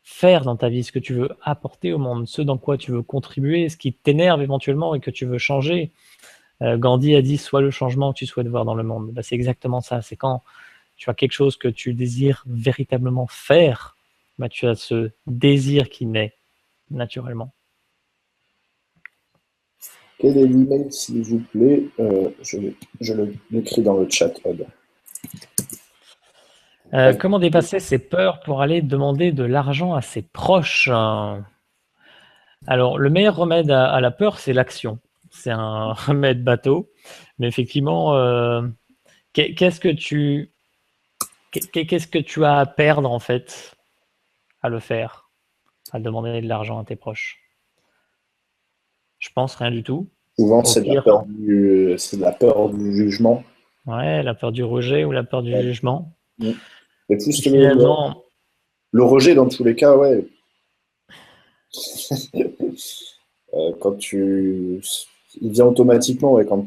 faire dans ta vie, ce que tu veux apporter au monde, ce dans quoi tu veux contribuer, ce qui t'énerve éventuellement et que tu veux changer. Gandhi a dit: sois le changement que tu souhaites voir dans le monde. C'est exactement ça. C'est quand tu as quelque chose que tu désires véritablement faire, tu as ce désir qui naît naturellement. Quel est l'email, s'il vous plaît? Je l'écris dans le chat. Comment dépasser ses peurs pour aller demander de l'argent à ses proches? Alors, le meilleur remède à la peur, c'est l'action. C'est un remède bateau, mais effectivement, qu'est-ce que tu as à perdre en fait à le faire, à demander de l'argent à tes proches? Je pense rien du tout. Souvent, Au pire, c'est de la peur du jugement. ouais, la peur du rejet ou la peur du Ouais. jugement. Et Et plus finalement, le rejet, dans tous les cas, ouais. Quand il vient automatiquement, ouais, quand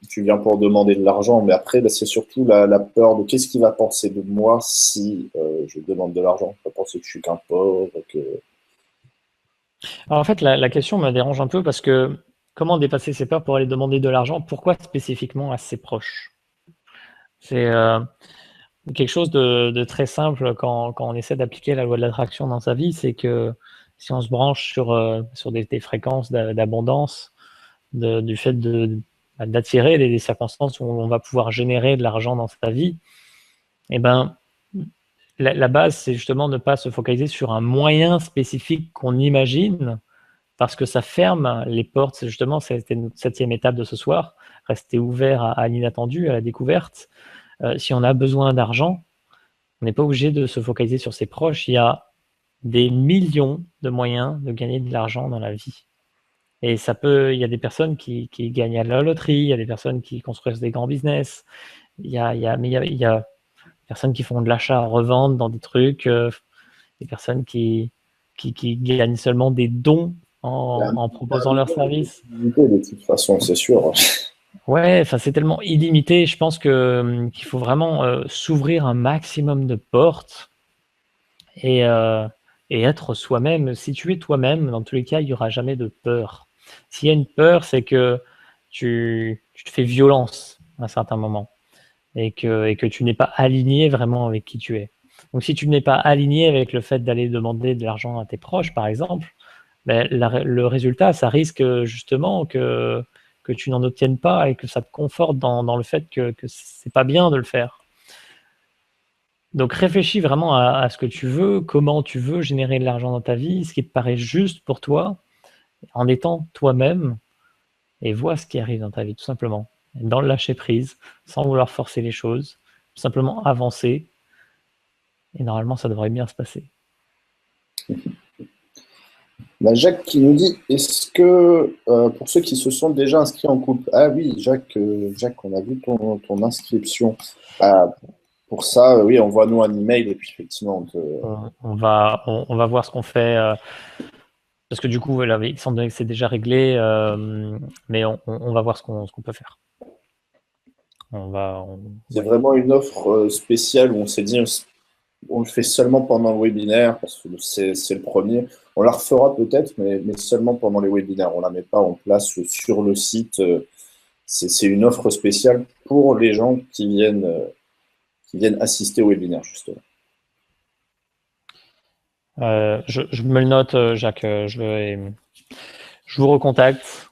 tu viens pour demander de l'argent, mais après, bah, c'est surtout la peur de qu'est-ce qu'il va penser de moi si je demande de l'argent. Il va penser que je suis qu'un pauvre, que... alors en fait, la question me dérange un peu parce que comment dépasser ses peurs pour aller demander de l'argent? Pourquoi spécifiquement à ses proches? C'est quelque chose de très simple quand on essaie d'appliquer la loi de l'attraction dans sa vie, c'est que si on se branche sur des fréquences d'abondance, du fait d'attirer des circonstances où on va pouvoir générer de l'argent dans sa vie, et ben, la base, c'est justement ne pas se focaliser sur un moyen spécifique qu'on imagine, parce que ça ferme les portes. C'est justement, c'était notre 7e étape de ce soir, rester ouvert à l'inattendu, à la découverte. Si on a besoin d'argent, on n'est pas obligé de se focaliser sur ses proches. Il y a des millions de moyens de gagner de l'argent dans la vie. Et il y a des personnes qui gagnent à la loterie, il y a des personnes qui construisent des grands business, mais il y a des personnes qui font de l'achat-revente dans des trucs, des personnes qui gagnent seulement des dons en Il y a un proposant leurs million de services. possibilités, de toute façon, c'est sûr. Ouais, enfin, c'est tellement illimité. Je pense qu'il faut vraiment s'ouvrir un maximum de portes et, euh, et être soi-même. Si tu es toi-même, dans tous les cas, il n'y aura jamais de peur. S'il y a une peur, c'est que tu te fais violence à un certain moment et que tu n'es pas aligné vraiment avec qui tu es. Donc, si tu n'es pas aligné avec le fait d'aller demander de l'argent à tes proches, par exemple, ben, le résultat, ça risque justement que tu n'en obtiennes pas et que ça te conforte dans le fait que c'est pas bien de le faire. Donc réfléchis vraiment à ce que tu veux, comment tu veux générer de l'argent dans ta vie, ce qui te paraît juste pour toi, en étant toi-même, et vois ce qui arrive dans ta vie, tout simplement. Dans le lâcher prise, sans vouloir forcer les choses, tout simplement avancer, et normalement ça devrait bien se passer. On a Jacques qui nous dit, est-ce que pour ceux qui se sont déjà inscrits en couple, ah oui, Jacques, Jacques, on a vu ton inscription. Ah, pour ça, oui, envoie-nous un email et puis effectivement, On va voir ce qu'on fait. Parce que du coup, voilà, il semble que c'est déjà réglé, mais on va voir ce qu'on peut faire. C'est vraiment une offre spéciale où on s'est dit, on le fait seulement pendant le webinaire parce que c'est le premier. On la refera peut-être, mais seulement pendant les webinaires. On la met pas en place sur le site. C'est une offre spéciale pour les gens qui viennent assister au webinaire, justement. Je me le note, Jacques. Je vous recontacte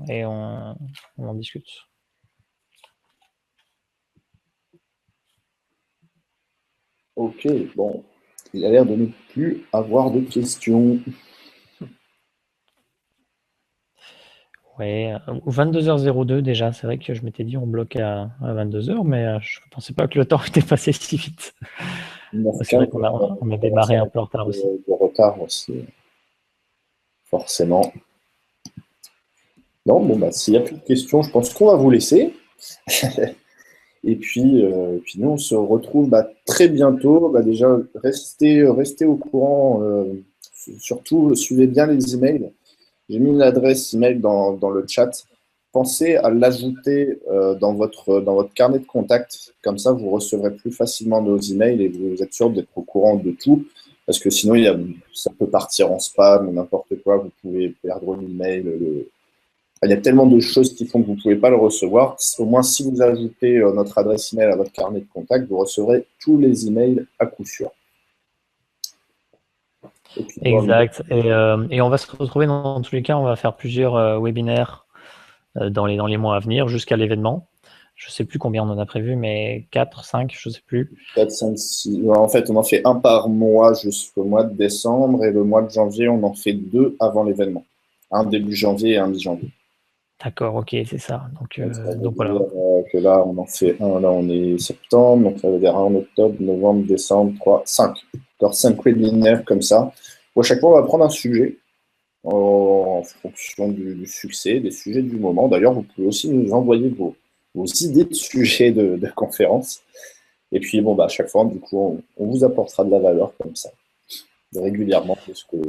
et on en discute. Ok, bon. Il a l'air de ne plus avoir de questions. Ouais, 22h02 déjà, c'est vrai que je m'étais dit on bloque à 22h, mais je ne pensais pas que le temps était passé si vite. C'est vrai qu'on a démarré un peu en retard aussi. De retard aussi, forcément. Non, bon, bah, s'il n'y a plus de questions, je pense qu'on va vous laisser. Et puis nous, on se retrouve très bientôt. Déjà, restez au courant. Surtout, suivez bien les emails. J'ai mis l'adresse email dans le chat. Pensez à l'ajouter dans votre carnet de contact. Comme ça, vous recevrez plus facilement nos emails et vous êtes sûr d'être au courant de tout. Parce que sinon, ça peut partir en spam ou n'importe quoi. Vous pouvez perdre l'email. Il y a tellement de choses qui font que vous ne pouvez pas le recevoir. Au moins, si vous ajoutez notre adresse email à votre carnet de contact, vous recevrez tous les emails à coup sûr. Exact. Et on va se retrouver dans tous les cas, on va faire plusieurs webinaires dans les mois à venir jusqu'à l'événement. Je ne sais plus combien on en a prévu, mais 4, 5, je ne sais plus. 4, 5, 6. En fait, on en fait un par mois jusqu'au mois de décembre et le mois de janvier, on en fait 2 avant l'événement. Un début janvier et un mi-janvier. D'accord, ok, c'est ça. Donc voilà. Que là, on en fait un, là, on est septembre, donc ça veut dire 1 octobre, novembre, décembre, 3, 5. Encore 5 webinaires comme ça. À chaque fois, on va prendre un sujet en fonction du succès, des sujets du moment. D'ailleurs, vous pouvez aussi nous envoyer vos idées de sujets de conférences. Et puis, bon, à chaque fois, du coup, on vous apportera de la valeur comme ça, régulièrement, jusqu'au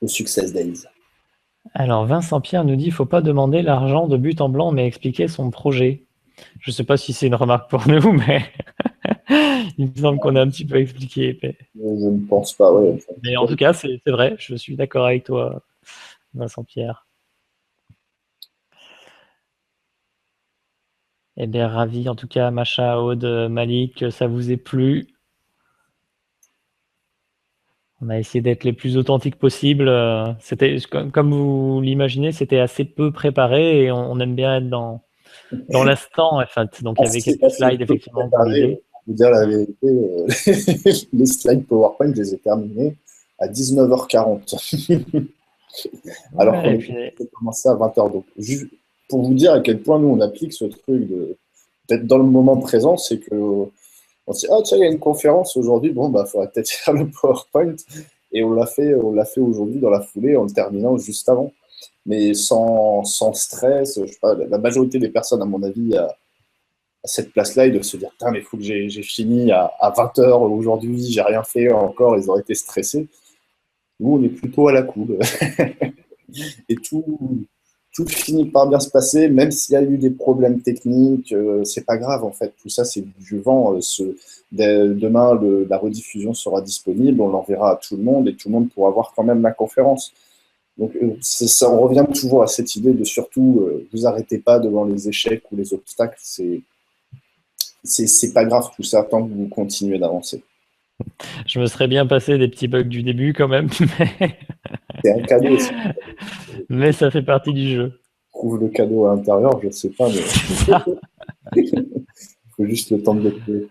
Success Days. Alors, Vincent Pierre nous dit, il ne faut pas demander l'argent de but en blanc, mais expliquer son projet. Je ne sais pas si c'est une remarque pour nous, mais il me semble qu'on a un petit peu expliqué. Mais... Je ne pense pas, ouais. Mais en tout cas, c'est vrai, je suis d'accord avec toi, Vincent Pierre. Eh bien, ravi, en tout cas, Macha, Aude, Malik, que ça vous ait plu. On a essayé d'être les plus authentiques possible. C'était, comme vous l'imaginez, c'était assez peu préparé et on aime bien être dans l'instant, en fait. Donc, il y avait quelques slides, effectivement, pour l'idée. Pour vous dire la vérité, les slides PowerPoint, je les ai terminés à 19h40. Alors qu'on a commencé à 20h. Donc, juste pour vous dire à quel point nous, on applique ce truc d'être dans le moment présent, c'est que on se dit, ah tiens, il y a une conférence aujourd'hui, bon, il faudrait peut-être faire le PowerPoint. Et on l'a fait aujourd'hui dans la foulée en le terminant juste avant. Mais sans stress. Je sais pas, la majorité des personnes, à mon avis, à cette place-là, ils doivent se dire, putain, mais il faut que j'ai fini à 20h aujourd'hui, j'ai rien fait encore, ils auraient été stressés. Nous, on est plutôt à la cool. Et tout finit par bien se passer, même s'il y a eu des problèmes techniques, c'est pas grave en fait. Tout ça, c'est du vent. Demain, la rediffusion sera disponible, on l'enverra à tout le monde et tout le monde pourra voir quand même la conférence. Donc, ça, on revient toujours à cette idée de surtout, vous arrêtez pas devant les échecs ou les obstacles. C'est pas grave tout ça tant que vous continuez d'avancer. Je me serais bien passé des petits bugs du début quand même, mais... C'est un cadeau aussi. Mais ça fait partie du jeu. Trouve le cadeau à l'intérieur, je ne sais pas, mais il faut juste le temps de le trouver.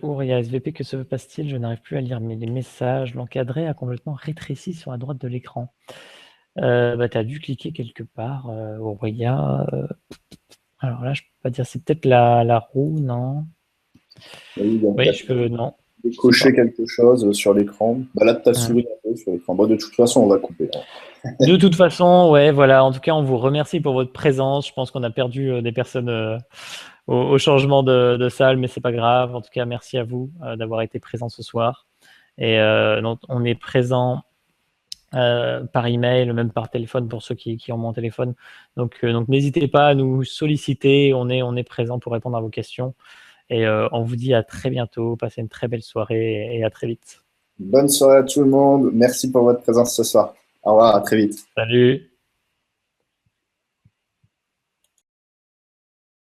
Ouria, SVP, que se passe-t-il? Je n'arrive plus à lire les messages. L'encadré a complètement rétréci sur la droite de l'écran. Tu as dû cliquer quelque part, Ouria. Alors là, je peux pas dire. C'est peut-être la roue, non? Oui, je peux. Non. de cocher quelque chose sur l'écran. Balade ta souris un peu sur l'écran. Bon, de toute façon, on va couper. De toute façon, ouais, voilà. En tout cas, on vous remercie pour votre présence. Je pense qu'on a perdu des personnes au changement de salle, mais c'est pas grave. En tout cas, merci à vous d'avoir été présents ce soir. Et donc, on est présent par email, même par téléphone pour ceux qui ont mon téléphone. Donc n'hésitez pas à nous solliciter. On est présent pour répondre à vos questions. Et on vous dit à très bientôt. Passez une très belle soirée et à très vite. Bonne soirée à tout le monde. Merci pour votre présence ce soir. Au revoir, à très vite. Salut.